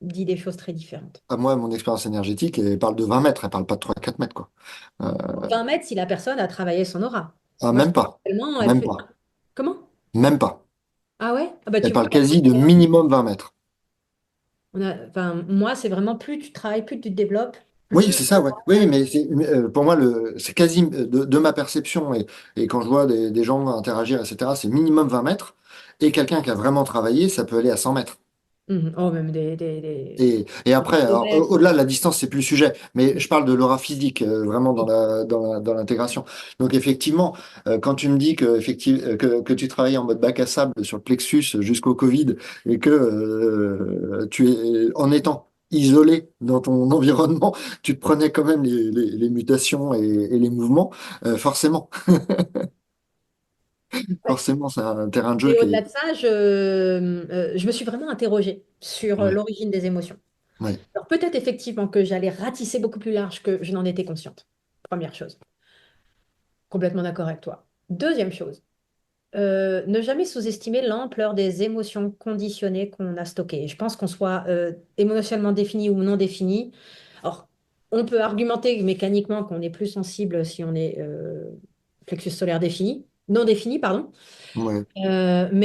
dit des choses très différentes. À moi, mon expérience énergétique, elle parle de 20 mètres, elle parle pas de 3-4 mètres, quoi. Euh, 20 mètres si la personne a travaillé son aura. Moi, même pas. tellement elle Même fait. pas. Comment? Même pas. Ah ouais? Ah bah Elle tu vois, parle quasi de minimum 20 mètres. enfin, moi, c'est vraiment plus tu travailles, plus tu te développes, Oui, plus. c'est ça, ouais. Oui, mais pour moi, c'est quasi de ma perception, et quand je vois des gens interagir, etc., c'est minimum 20 mètres. Et quelqu'un qui a vraiment travaillé, ça peut aller à 100 mètres. Mhm. Oh, même Et après, des alors, rêves. au-delà de la distance, c'est plus le sujet, mais je parle de l'aura physique, vraiment dans l'intégration. Donc effectivement, quand tu me dis que tu travailles en mode bac à sable sur le plexus jusqu'au Covid et que tu es en étant isolé dans ton environnement, tu te prenais quand même les mutations et les mouvements, forcément, Ouais. forcément, c'est un terrain de jeu Et qui au-delà est. de ça, je me suis vraiment interrogée sur Ouais, l'origine des émotions. ouais, Alors peut-être effectivement que j'allais ratisser beaucoup plus large que je n'en étais consciente. Première chose. Complètement d'accord avec toi. Deuxième chose. Ne jamais sous-estimer l'ampleur des émotions conditionnées qu'on a stockées. Je pense qu'on soit émotionnellement défini ou non défini. Alors, on peut argumenter mécaniquement qu'on est plus sensible si on est plexus solaire défini, non défini, pardon. ouais.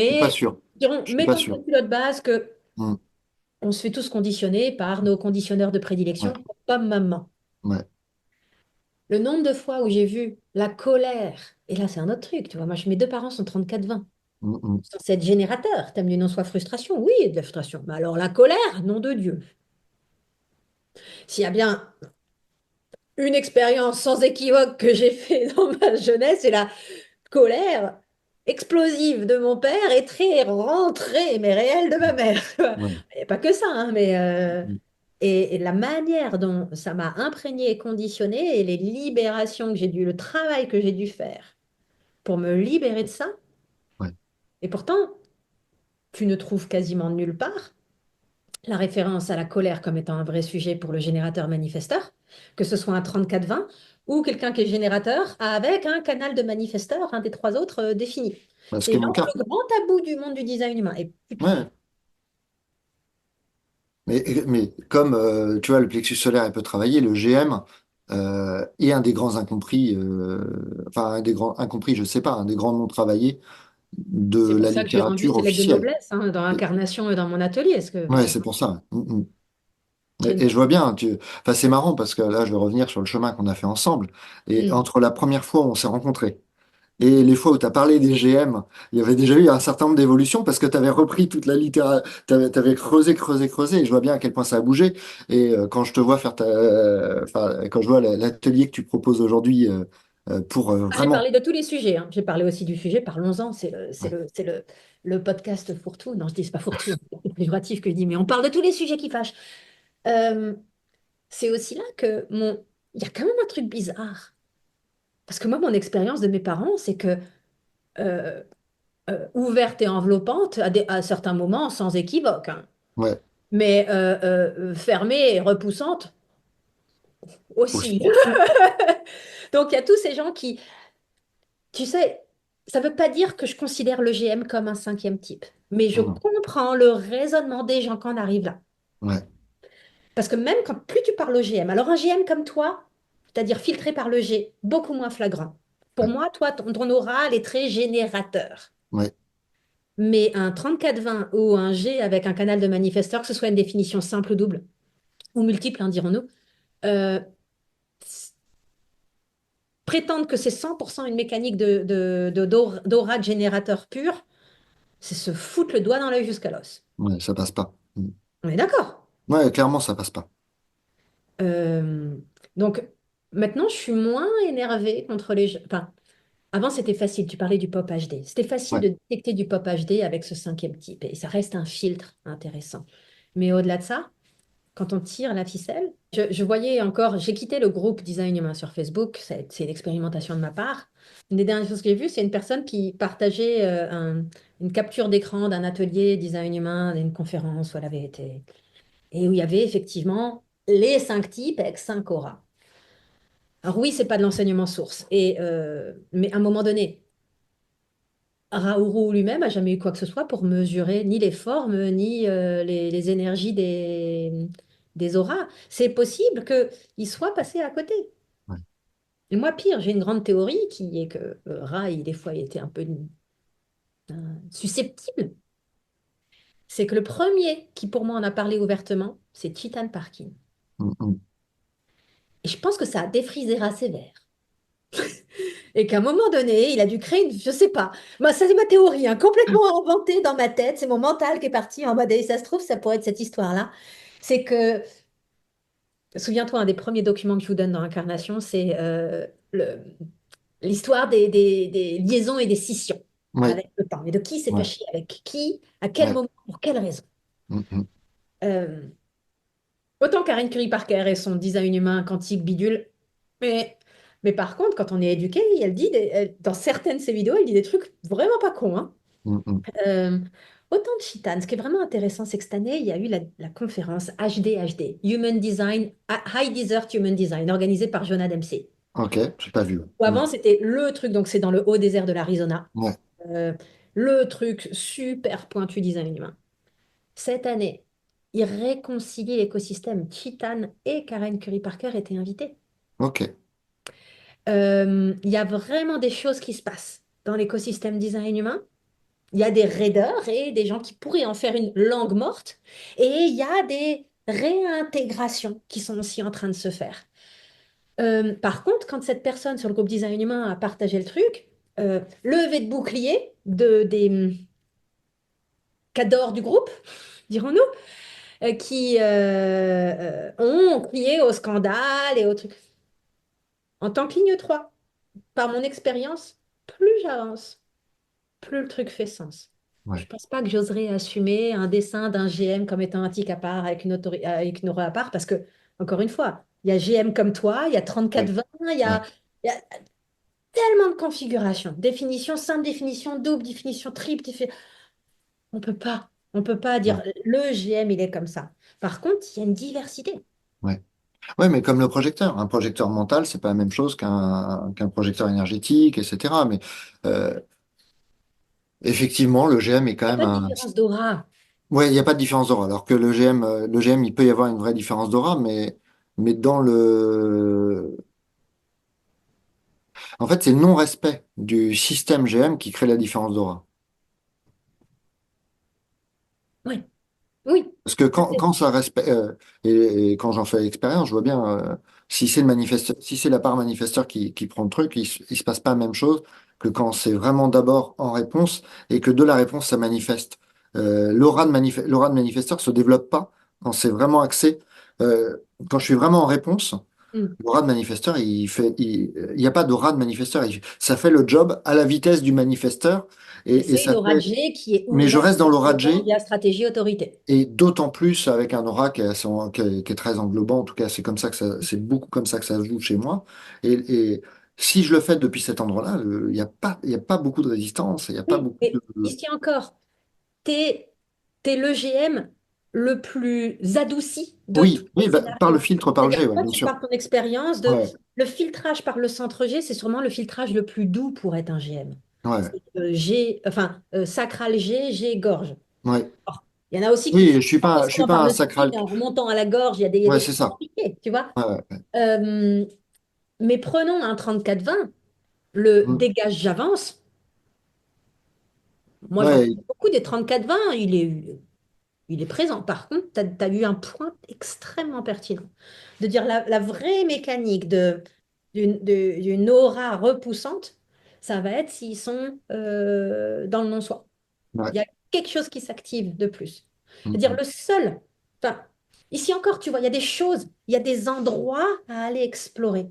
Je suis pas Mais sûr. disons, Je suis pas mettons sûr. cette pilote base que Hmm. on se fait tous conditionner par nos conditionneurs de Ouais, prédilection, comme maman. ouais. Le nombre de fois où j'ai vu la colère, et là c'est un autre truc, tu vois, mes deux parents sont 34-20. Hmm, hmm. Censé être générateur. T'aimes du non soit frustration? Oui, il y a de la frustration. Mais alors la colère, nom de Dieu. S'il y a bien une expérience sans équivoque que j'ai fait dans ma jeunesse, c'est la colère. explosive de mon père et très rentrée, mais réelle de ma mère. Ouais. Il n'y a pas que ça, hein, mais Mm. et la manière dont ça m'a imprégné et conditionné et les libérations que j'ai dû, le travail que j'ai dû faire pour me libérer de ça. Ouais. Et pourtant, tu ne trouves quasiment nulle part la référence à la colère comme étant un vrai sujet pour le générateur manifesteur, que ce soit un 34-20 ou quelqu'un qui est générateur avec un canal de manifesteur, un des trois autres définis. Bah, ce C'est qui est mon genre cas. le grand tabou du monde du design humain. Et putain, Ouais. Mais comme tu vois, le plexus solaire, il peut travailler, le GM est un des grands incompris, enfin un des grands incompris, je sais pas, un des grands noms travaillés de c'est pour la ça que j'ai rendu littérature ces lettres de officielle. noblesse hein, dans Et- l'incarnation et dans mon atelier. Est-ce que Ouais, vraiment, c'est pour ça. c'est une Et je vois bien, enfin, c'est marrant parce que là, je vais revenir sur le chemin qu'on a fait ensemble. Et Mm. entre la première fois où on s'est rencontrés et les fois où tu as parlé des GM, il y avait déjà eu un certain nombre d'évolutions parce que tu avais repris toute la littérature, tu avais creusé, creusé, creusé. Et je vois bien à quel point ça a bougé. Et quand je te vois faire enfin, quand je vois l'atelier que tu proposes aujourd'hui pour Ah, j'ai vraiment. parlé de tous les sujets. Hein. J'ai parlé aussi du sujet, parlons-en. Ouais, Le podcast fourre-tout. Non, je dis c'est pas fourre-tout, c'est péjoratif que je dis, mais on parle de tous les sujets qui fâchent. Euh, c'est aussi là que il y a quand même un truc bizarre. Parce que moi, mon expérience de mes parents, c'est que euh, ouverte et enveloppante à certains moments, sans équivoque, hein. ouais, Mais fermée et repoussante aussi. aussi. Donc, il y a tous ces gens qui, tu sais, ça ne veut pas dire que je considère le GM comme un cinquième type, mais je Non, comprends le raisonnement des gens quand on arrive là. ouais, Parce que même quand plus tu parles au GM, alors un GM comme toi, c'est-à-dire filtré par le G, beaucoup moins flagrant. Pour ouais, moi, toi, ton oral est très générateur. ouais, Mais un 34-20 ou un G avec un canal de manifesteur, que ce soit une définition simple ou double, ou multiple, hein, dirons-nous, euh, prétendre que c'est 100% une mécanique d'aura de générateur pur, c'est se foutre le doigt dans l'œil jusqu'à l'os. ouais, ça passe pas. On est d'accord. Ouais, clairement, ça passe pas. Euh, donc, maintenant, je suis moins énervée contre les gens. Enfin, avant, c'était facile. Tu parlais du pop HD. C'était facile Ouais, de détecter du pop HD avec ce cinquième type. Et ça reste un filtre intéressant. Mais au-delà de ça, quand on tire la ficelle, je voyais encore, j'ai quitté le groupe Design Humain sur Facebook, c'est une expérimentation de ma part. Une des dernières choses que j'ai vues, c'est une personne qui partageait une capture d'écran d'un atelier Design Humain, d'une conférence où elle avait été, et où il y avait effectivement les cinq types avec cinq auras. Alors oui, c'est pas de l'enseignement source, mais à un moment donné, Raoult lui-même a jamais eu quoi que ce soit pour mesurer ni les formes, ni les énergies des auras. C'est possible qu'il soit passé à côté. ouais. Et moi, pire, j'ai une grande théorie qui est que Ra, des fois, il était un peu susceptible. C'est que le premier qui, pour moi, en a parlé ouvertement, c'est Chitan Parkin. Mm, mm. Et je pense que ça a défrisé Ra sévère. Et qu'à un moment donné, il a dû créer une, je sais pas, moi, ça c'est ma théorie, hein, complètement inventée dans ma tête, c'est mon mental qui est parti en mode, et ça se trouve, ça pourrait être cette histoire-là. C'est que, souviens-toi, un des premiers documents que je vous donne dans l'incarnation, c'est l'histoire des liaisons et des scissions Ouais, avec le temps. Et de qui s'est ouais, fâché avec qui, à quel ouais. moment, pour quelle raison. Mm, mm. Euh, Autant Karen Curie Parker et son design humain quantique bidule, mais, mais par contre, quand on est éduqué, elle dit dans certaines de ses vidéos, elle dit des trucs vraiment pas cons, hein. Mm, mm. Euh, Autant de chitanes. Ce qui est vraiment intéressant, c'est que cette année, il y a eu la conférence HDHD, Human Design, High Desert Human Design, organisée par Jonah Dempsey. Ok, j'ai pas vu. Ou Mm. avant, c'était le truc, donc c'est dans le haut désert de l'Arizona, Ouais, Euh, le truc super pointu design humain. Cette année, il réconcilie l'écosystème. Chitane et Karen Curry Parker étaient invités. ok. Il y a vraiment des choses qui se passent dans l'écosystème design humain. Il y a des raideurs et des gens qui pourraient en faire une langue morte. Et il y a des réintégrations qui sont aussi en train de se faire. Par contre, quand cette personne sur le groupe Design Humain a partagé le truc, levé de bouclier des cadors du groupe, dirons-nous, qui ont crié au scandale et au truc. En tant que ligne 3, par mon expérience, plus j'avance, plus le truc fait sens. Je Ouais, pense pas que j'oserais assumer un dessin d'un GM comme étant un tic à part avec une aura à part parce que, encore une fois, il y a GM comme toi, il y a ouais, 34-20, ouais, il y a tellement de configurations. Définition, simple définition, double définition, triple définition. On peut pas ouais, dire le GM, il est comme ça. Par contre, il y a une diversité. ouais. Ouais, mais comme le projecteur. Un projecteur mental, c'est pas la même chose qu'un projecteur énergétique, etc. Mais euh, effectivement, le GM est quand Il n'y a même pas de un. différence d'aura. Ouais, il n'y a pas de différence d'aura. Alors que le GM, il peut y avoir une vraie différence d'aura, mais dans le. En fait, c'est le non-respect du système GM qui crée la différence d'aura. Oui, oui, Parce que tout à fait. quand ça respecte, et quand j'en fais l'expérience, je vois bien, si c'est si c'est la part manifesteur qui prend le truc, il se passe pas la même chose que quand c'est vraiment d'abord en réponse et que de la réponse, ça manifeste. L'aura de manifesteur se développe pas quand c'est vraiment axé. Quand je suis vraiment en réponse, Mm. l'aura de manifesteur, il y a pas d'aura de manifesteur. Ça fait le job à la vitesse du manifesteur Et et c'est une ça aura de fait, G qui est mais je ouverte reste dans l'aura au de temps G. via stratégie autorité. Et d'autant plus avec un aura qui est très englobant, en tout cas, c'est comme ça que c'est beaucoup comme ça que ça se joue chez moi. Et si je le fais depuis cet endroit-là, il y a pas beaucoup de résistance, il n'y a pas Oui, beaucoup mais de. ici encore, t'es, t'es le GM le plus adouci de tous Oui, les oui, bah, par le scénarios. filtre, par le C'est-à-dire, G, ouais, toi, bien tu sûr. pars de ton expérience de Ouais, le filtrage par le centre G, c'est sûrement le filtrage le plus doux pour être un GM. ouais, C'est G, enfin, sacral G, G gorge. ouais. Or, il y en a aussi qui Oui, en je suis descendant par pas un le sacral sacral. et en remontant à la gorge, il y a Ouais, des c'est trucs ça. compliqués, tu vois. Ouais, ouais, Euh, mais prenons un 34-20, le ouais. dégage, j'avance. Moi, j'en Ouais, connais beaucoup des 34-20, il est présent. Par contre, tu as eu un point extrêmement pertinent de dire la vraie mécanique d'une aura repoussante, ça va être s'ils sont dans le non-soi. ouais. Il y a quelque chose qui s'active de plus. Mm, C'est-à-dire mm. le seul, enfin, ici encore, tu vois, il y a des choses, il y a des endroits à aller explorer,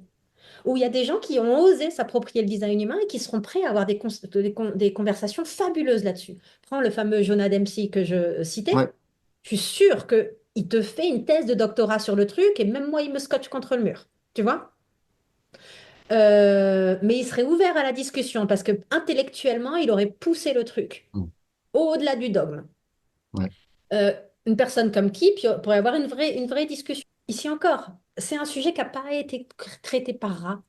où il y a des gens qui ont osé s'approprier le design humain et qui seront prêts à avoir des conversations fabuleuses là-dessus. Prends le fameux Jonah Dempsey que je citais. Ouais, Je suis sûre qu'il te fait une thèse de doctorat sur le truc et même moi, il me scotche contre le mur. Tu vois? Mais il serait ouvert à la discussion parce que intellectuellement, il aurait poussé le truc mm, au-delà du dogme. ouais, Euh, une personne comme qui pourrait avoir une vraie discussion. Ici encore, c'est un sujet qui n'a pas été traité par Ra.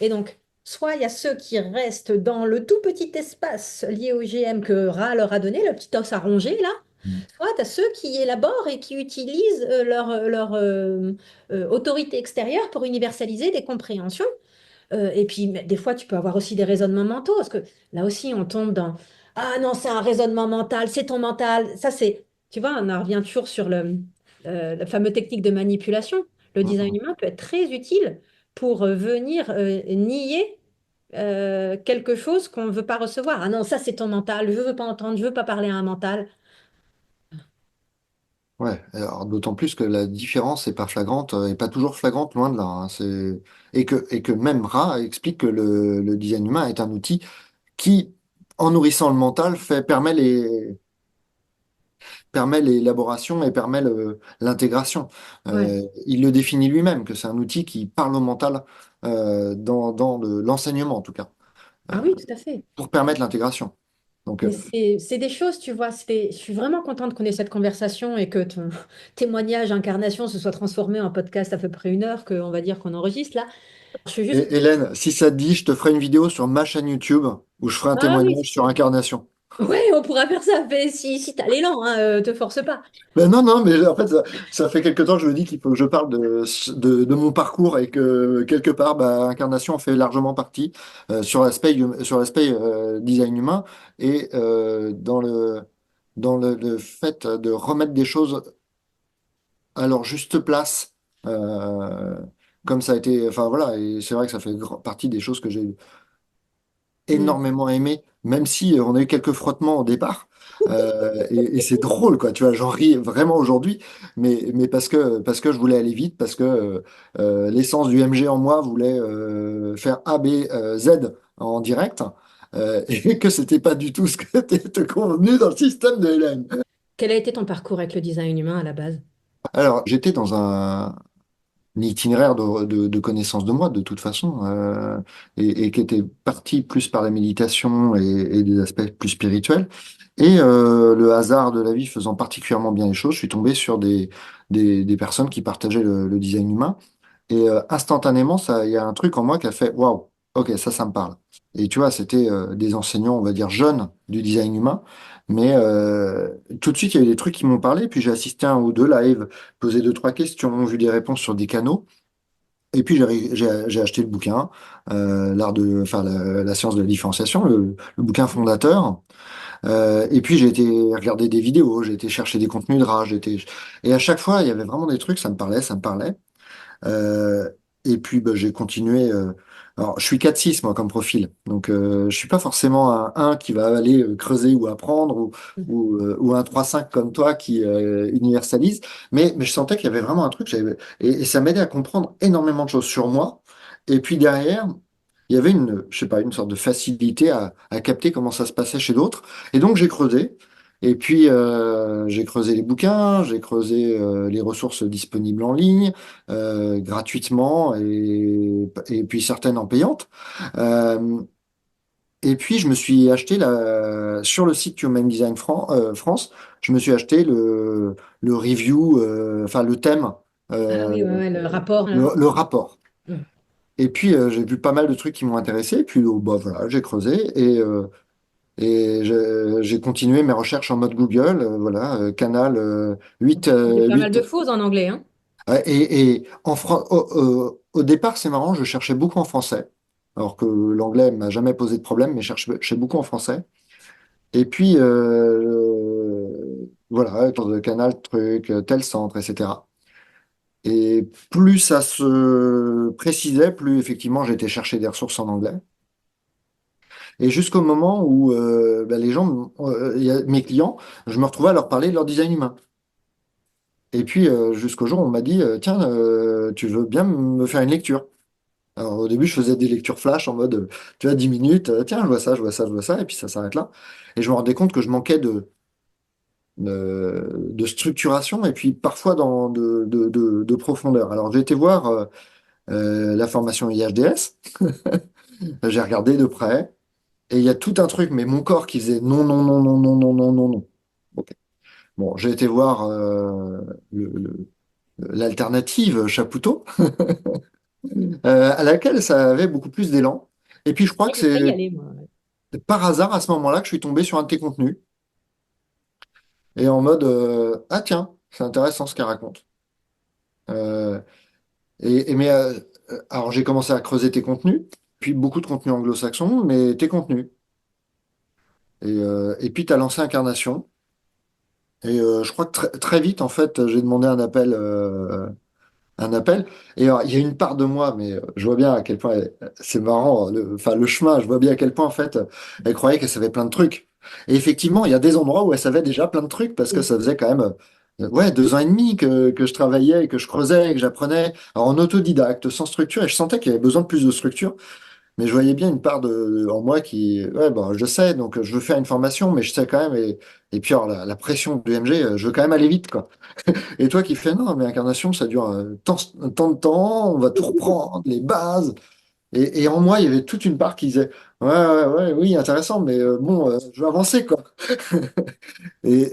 Et donc, soit il y a ceux qui restent dans le tout petit espace lié au GM que Ra leur a donné, le petit os à ronger là, mm, soit tu as ceux qui élaborent et qui utilisent leur autorité extérieure pour universaliser des compréhensions. Et puis, mais des fois, tu peux avoir aussi des raisonnements mentaux, parce que là aussi, on tombe dans ah non, c'est un raisonnement mental, c'est ton mental. Ça, c'est, tu vois, on en revient toujours sur la fameuse technique de manipulation. Le mm, design mm. humain peut être très utile pour venir nier quelque chose qu'on ne veut pas recevoir. Ah non, ça, c'est ton mental, je ne veux pas entendre, je ne veux pas parler à un mental. Ouais, alors d'autant plus que la différence est pas flagrante, est pas toujours flagrante, loin de là, hein. Et que même Ra explique que le design humain est un outil qui, en nourrissant le mental, permet l'élaboration et permet l'intégration. Ouais. Il le définit lui-même, que c'est un outil qui parle au mental dans l'enseignement, en tout cas, Ah oui, tout à fait. pour permettre l'intégration. Donc, Mais c'est des choses, tu vois, je suis vraiment contente qu'on ait cette conversation et que ton témoignage, incarnation, se soit transformé en podcast à peu près 1 heure, qu'on va dire qu'on enregistre là. Je suis juste... Hélène, si ça te dit, je te ferai une vidéo sur ma chaîne YouTube où je ferai un Ah oui, témoignage sur incarnation. ouais, on pourra faire ça, mais si t'as l'élan, hein, te force pas. Ben non, non, mais en fait, ça fait quelque temps que je me dis qu'il faut que je parle de mon parcours et que quelque part, bah, Incarnation en fait largement partie sur l'aspect design humain et le fait de remettre des choses à leur juste place, euh, comme ça a été, enfin voilà, et c'est vrai que ça fait partie des choses que j'ai Mm. énormément aimé, même si on a eu quelques frottements au départ. Et c'est drôle, quoi, tu vois, j'en ris vraiment aujourd'hui, mais parce que je voulais aller vite, parce que l'essence du MG en moi voulait faire A, B, Z en direct. et que c'était pas du tout ce que t'es convenu dans le système de LM. Quel a été ton parcours avec le design humain à la base? Alors, j'étais dans un itinéraire de connaissance de moi, de toute façon, et qui était parti plus par la méditation et des aspects plus spirituels. Et le hasard de la vie faisant particulièrement bien les choses, je suis tombé sur des personnes qui partageaient le design humain. Et instantanément, il y a un truc en moi qui a fait waouh, ok, ça me parle. Et tu vois, c'était des enseignants, on va dire, jeunes du design humain. Mais tout de suite, il y a eu des trucs qui m'ont parlé. Puis j'ai assisté à un ou deux lives, posé deux, trois questions, vu des réponses sur des canaux. Et puis j'ai acheté le bouquin, enfin la science de la différenciation, le bouquin fondateur. Et puis j'ai été regarder des vidéos, j'ai été chercher des contenus de rage, et à chaque fois il y avait vraiment des trucs, ça me parlait, ça me parlait. Euh, et puis bah, j'ai continué. Alors je suis 4-6 moi comme profil, donc je suis pas forcément un qui va aller creuser ou apprendre ou un 3-5 comme toi qui universalise. Mais je sentais qu'il y avait vraiment un truc. Et ça m'aidait à comprendre énormément de choses sur moi. Et puis derrière, il y avait je sais pas, une sorte de facilité à capter comment ça se passait chez d'autres. Et donc j'ai creusé. Et puis j'ai creusé les bouquins, j'ai creusé les ressources disponibles en ligne gratuitement et puis certaines en payante. Euh, et puis je me suis acheté sur le site Human Design France, je me suis acheté le review, enfin le thème, Ah euh, oui, ouais, ouais, le rapport, là. le rapport. Mm. Et puis j'ai vu pas mal de trucs qui m'ont intéressé. Et puis bah, voilà, j'ai creusé et j'ai continué mes recherches en mode Google. Voilà, canal Il y a pas mal 8. de choses en anglais, hein? Ouais, et au départ, c'est marrant, je cherchais beaucoup en français, alors que l'anglais m'a jamais posé de problème, mais je cherchais beaucoup en français. Et puis, voilà, dans le canal, truc, tel centre, etc. Et plus ça se précisait, plus effectivement j'étais chercher des ressources en anglais. Et jusqu'au moment où bah, les gens, mes clients, je me retrouvais à leur parler de leur design humain. Et puis jusqu'au jour où on m'a dit, tiens, tu veux bien me faire une lecture? Alors, au début, je faisais des lectures flash en mode, tu vois, 10 minutes, tiens, je vois ça, je vois ça, je vois ça, et puis ça s'arrête là. Et je me rendais compte que je manquais de structuration et puis parfois de profondeur. Alors, j'ai été voir la formation IHDS, j'ai regardé de près, et il y a tout un truc, mais mon corps qui faisait non, non, non, non, non, non, non, non, non. Ok. Bon, j'ai été voir le- le- l'alternative Chapoutot, à laquelle ça avait beaucoup plus d'élan. Et puis, je crois que J'ai failli y c'est aller, moi. par hasard à ce moment-là que je suis tombé sur un de tes contenus et en mode ah tiens, c'est intéressant ce qu'elle raconte. Euh, alors j'ai commencé à creuser tes contenus, puis beaucoup de contenus anglo-saxons, mais tes contenus. Et puis tu as lancé Incarnation. Et je crois que très vite, en fait, j'ai demandé un appel. Un appel. Et alors, il y a une part de moi, mais je vois bien à quel point c'est marrant, enfin le chemin, je vois bien à quel point en fait elle croyait qu'elle savait plein de trucs. Et effectivement, il y a des endroits où elle savait déjà plein de trucs parce que Mm. ça faisait quand même ouais 2 ans et demi que je travaillais, et que je creusais, et que j'apprenais alors, en autodidacte, sans structure, et je sentais qu'il y avait besoin de plus de structure. Mais je voyais bien une part en moi qui, ouais, bon, je sais, donc je veux faire une formation, mais je sais quand même, et puis alors la pression du MG, je veux quand même aller vite, quoi. Et toi qui fais, non, mais incarnation, ça dure tant de temps, on va tout reprendre, les bases. Et en moi, il y avait toute une part qui disait, ouais, ouais, ouais, oui, intéressant, mais bon, je veux avancer, quoi. Et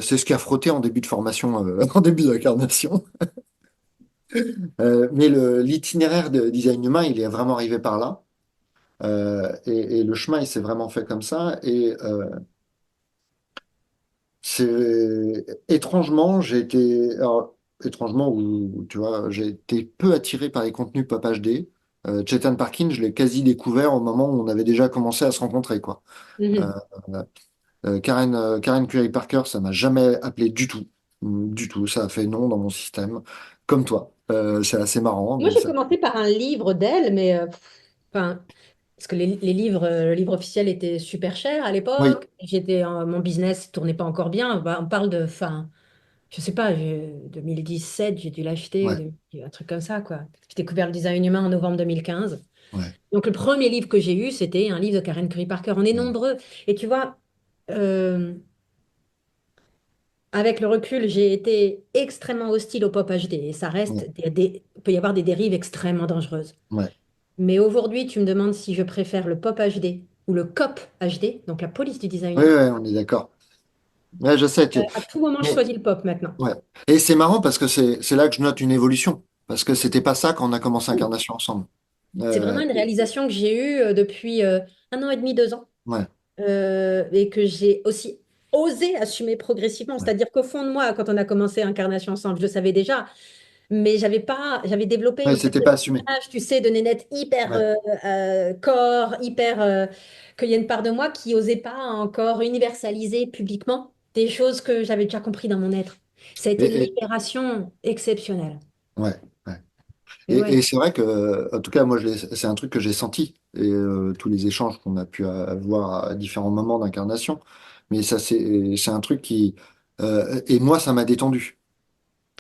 c'est ce qui a frotté en début de formation, en début d'incarnation. Mais l'itinéraire de design humain, il est vraiment arrivé par là. Et le chemin, il s'est vraiment fait comme ça. Et c'est étrangement, j'ai été alors, étrangement où tu vois, j'ai été peu attiré par les contenus Pop HD. Chetan Parkin, je l'ai quasi découvert au moment où on avait déjà commencé à se rencontrer, quoi. Euh, Mhm. Karen Curry Parker, ça m'a jamais appelé du tout. Du tout. Ça a fait non dans mon système. Comme toi. C'est assez marrant, Moi, mais j'ai ça. commencé par un livre d'elle, mais enfin, parce que les livres, le livre officiel était super cher à Oui, l'époque. Mon business tournait pas encore bien. Bah, on parle de, fin, je sais pas, 2017, j'ai dû l'acheter, ouais, un truc comme ça, quoi. J'ai découvert le design humain en novembre 2015. ouais. Donc, le premier livre que j'ai eu, c'était un livre de Karen Curry Parker. On est Mm. nombreux. Et tu vois, euh, avec le recul, j'ai été extrêmement hostile au pop HD. Et ça Ouais, reste, il peut y avoir des dérives extrêmement dangereuses. ouais. Mais aujourd'hui, tu me demandes si je préfère le pop HD ou le COP HD, donc la police du design Ouais, humain. ouais, on est d'accord. Ouais, je sais. À tout moment, je Mais, choisis le pop maintenant. ouais. Et c'est marrant parce que c'est là que je note une évolution. Parce que c'était pas ça quand on a commencé Incarnation ensemble. C'est vraiment Euh, une réalisation que j'ai eue depuis 1 an et demi, 2 ans, ouais, et que j'ai aussi osé assumer progressivement. ouais. C'est-à-dire qu'au fond de moi, quand on a commencé Incarnation ensemble, je le savais déjà, mais j'avais pas, j'avais développé Ouais, une c'était espèce pas assumé. d'image, tu sais, de nénette hyper Ouais. corps, hyper, qu'il y a une part de moi qui osait pas encore universaliser publiquement des choses que j'avais déjà compris dans mon être. Ça a été une Et, libération exceptionnelle. ouais, ouais. Et ouais. Et c'est vrai que, en tout cas, moi, c'est un truc que j'ai senti. Et tous les échanges qu'on a pu avoir à différents moments d'incarnation. Mais ça, c'est un truc qui. Et moi, ça m'a détendu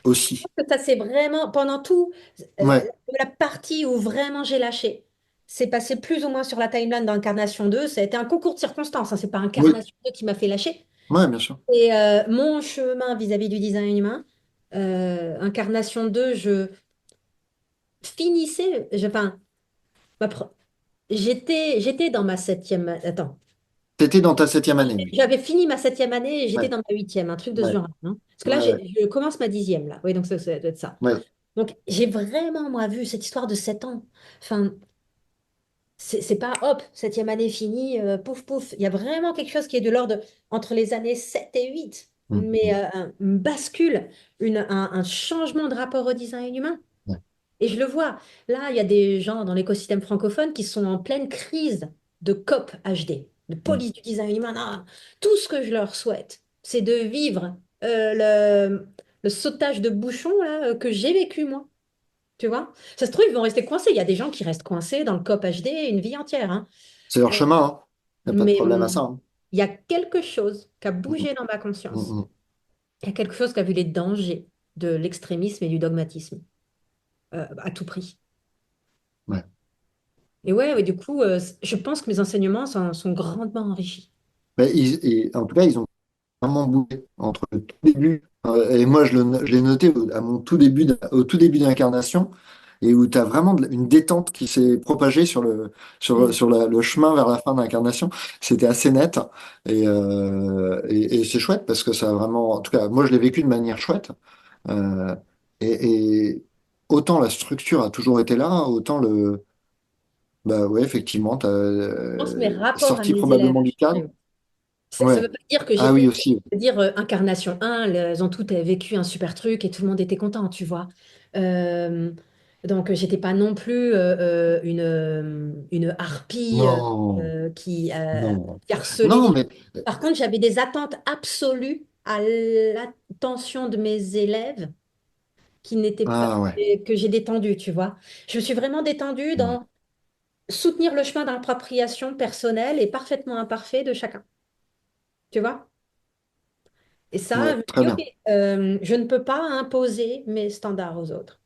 aussi. Que ça, c'est vraiment, pendant tout, Ouais, la partie où vraiment j'ai lâché, c'est passé plus ou moins sur la timeline d'Incarnation 2. Ça a été un concours de circonstances, hein. C'est pas oui, Incarnation 2 qui m'a fait lâcher. ouais, bien sûr. Et mon chemin vis-à-vis du design humain, Incarnation 2, je finissais, enfin, ma pre- j'étais dans ma septième, attends, T'étais dans ta septième année, oui. j'avais fini ma septième année et j'étais Ouais, dans ma huitième, un truc de ce ouais, genre, hein. Parce que là, ouais, ouais, je commence ma dixième, là. Oui, donc ça doit être ça. ouais. Donc, j'ai vraiment, moi, vu cette histoire de 7 ans. Enfin, c'est pas, hop, septième année finie, pouf, pouf. Il y a vraiment quelque chose qui est de l'ordre entre les années 7 et 8, Mm, mais mm, une bascule, un changement de rapport au design humain. ouais, Et je le vois. Là, il y a des gens dans l'écosystème francophone qui sont en pleine crise de COP HD, de mm. police du design humain. Non, tout ce que je leur souhaite, c'est de vivre le sautage de bouchon là, que j'ai vécu moi. Tu vois? Ça se trouve, ils vont rester coincés. Il y a des gens qui restent coincés dans le COP HD une vie entière, hein. C'est leur Euh, chemin, hein. Il n'y a pas de mais problème à ça, hein. il y a quelque chose qui a Mm, bougé dans ma mm, conscience. mm. Il y a quelque chose qui a vu les dangers de l'extrémisme et du dogmatisme à tout prix. Ouais. Et ouais, ouais, du coup, je pense que mes enseignements sont grandement enrichis. Mais en tout cas, ils ont vraiment bougé entre le tout début, et moi je l'ai noté à mon tout début, au tout début d'incarnation, et où tu as vraiment une détente qui s'est propagée Mm. sur le chemin vers la fin d'incarnation. C'était assez net, et c'est chouette parce que ça a vraiment, en tout cas, moi je l'ai vécu de manière chouette. Euh, et autant la structure a toujours été là, autant bah ouais, effectivement, tu as Je pense mes rapports à sorti mes élèves probablement ont du changé. cadre. Ouais. Ça Ouais. veut pas dire que Ah oui, j'étais, aussi. dire incarnation 1, elles ont toutes vécu un super truc et tout le monde était content, tu vois. Euh, donc, j'étais pas non plus une harpie Non. Non. qui harcelait Non, les gens. mais Par contre, j'avais des attentes absolues à l'attention de mes élèves qui n'étaient pas, ah ouais, que j'ai détendues, tu vois. Je me suis vraiment détendue ouais, dans soutenir le chemin d'appropriation personnelle et parfaitement imparfait de chacun, tu vois. Et ça, ouais, je me très dis, OK, bien. je ne peux pas imposer mes standards aux autres.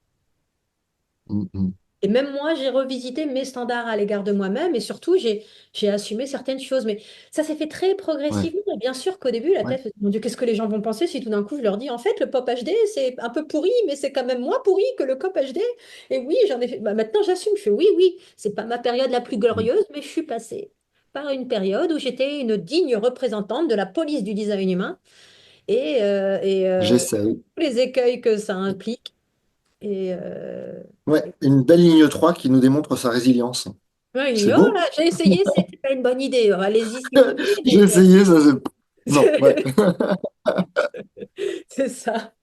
Mm, mm. Et même moi, j'ai revisité mes standards à l'égard de moi-même et surtout, j'ai assumé certaines choses. Mais ça s'est fait très Ouais, progressivement. Et bien sûr qu'au début, la ouais, tête, mon Dieu, qu'est-ce que les gens vont penser si tout d'un coup, je leur dis, en fait, le pop HD, c'est un peu pourri, mais c'est quand même moins pourri que le cop HD. Et oui, j'en ai fait. Bah, maintenant, j'assume. Je fais, oui, oui, c'est pas ma période la plus mm. glorieuse, mais je suis passée par une période où j'étais une digne représentante de la police du design humain et J'essaye. tous les écueils que ça implique. Et Ouais, une belle ligne 3 qui nous démontre sa résilience. ouais, il dit, C'est oh beau. là, j'ai essayé, c'était pas une bonne idée. Oh, allez-y si vous voulez, J'ai mais essayé, ça c'est. Non, ouais. c'est ça.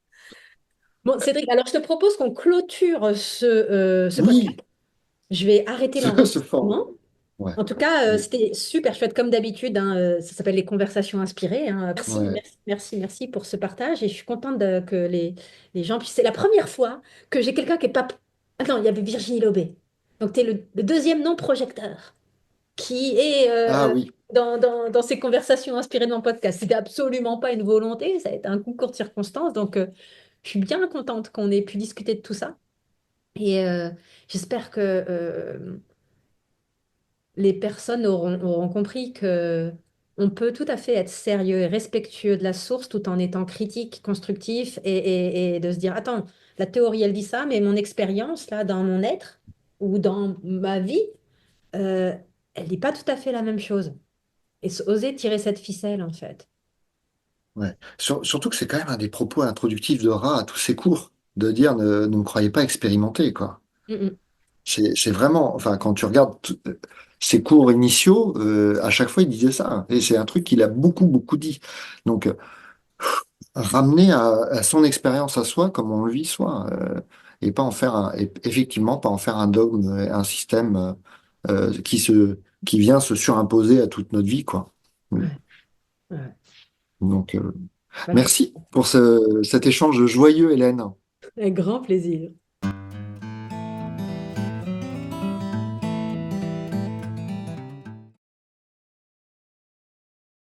Bon, Cédric, alors je te propose qu'on clôture ce podcast. Oui, Je vais arrêter ce fort. l'enregistrement. Ouais. En tout cas, Oui. c'était super chouette comme d'habitude, hein, ça s'appelle les conversations inspirées, hein. Merci, Ouais. merci, merci, merci pour ce partage. Et je suis contente que les gens puissent. C'est la première fois que j'ai quelqu'un qui est pas. Attends, il y avait Virginie Lobé. Donc, tu es le deuxième non-projecteur qui est Ah oui. dans ces conversations inspirées de mon podcast. C'était absolument pas une volonté, ça a été un concours de circonstances. Donc, je suis bien contente qu'on ait pu discuter de tout ça. Et j'espère que les personnes auront compris que on peut tout à fait être sérieux et respectueux de la source tout en étant critique, constructif et de se dire, attends, la théorie, elle dit ça, mais mon expérience, là, dans mon être ou dans ma vie, euh, elle dit pas tout à fait la même chose. Et oser tirer cette ficelle, en fait. Ouais. Surtout que c'est quand même un des propos introductifs de Ra à tous ses cours, de dire ne me croyez pas expérimenté, quoi. Mm, mm. C'est vraiment, enfin, quand tu regardes ses cours initiaux, à chaque fois il disait ça, hein. Et c'est un truc qu'il a beaucoup dit. Donc, ramener à son expérience à soi, comme on le vit soi, et pas en faire et effectivement, pas en faire un dogme, un système qui vient se surimposer à toute notre vie, quoi. Mm. Ouais, ouais. Donc, Bah, merci pour cet échange joyeux, Hélène. avec grand plaisir.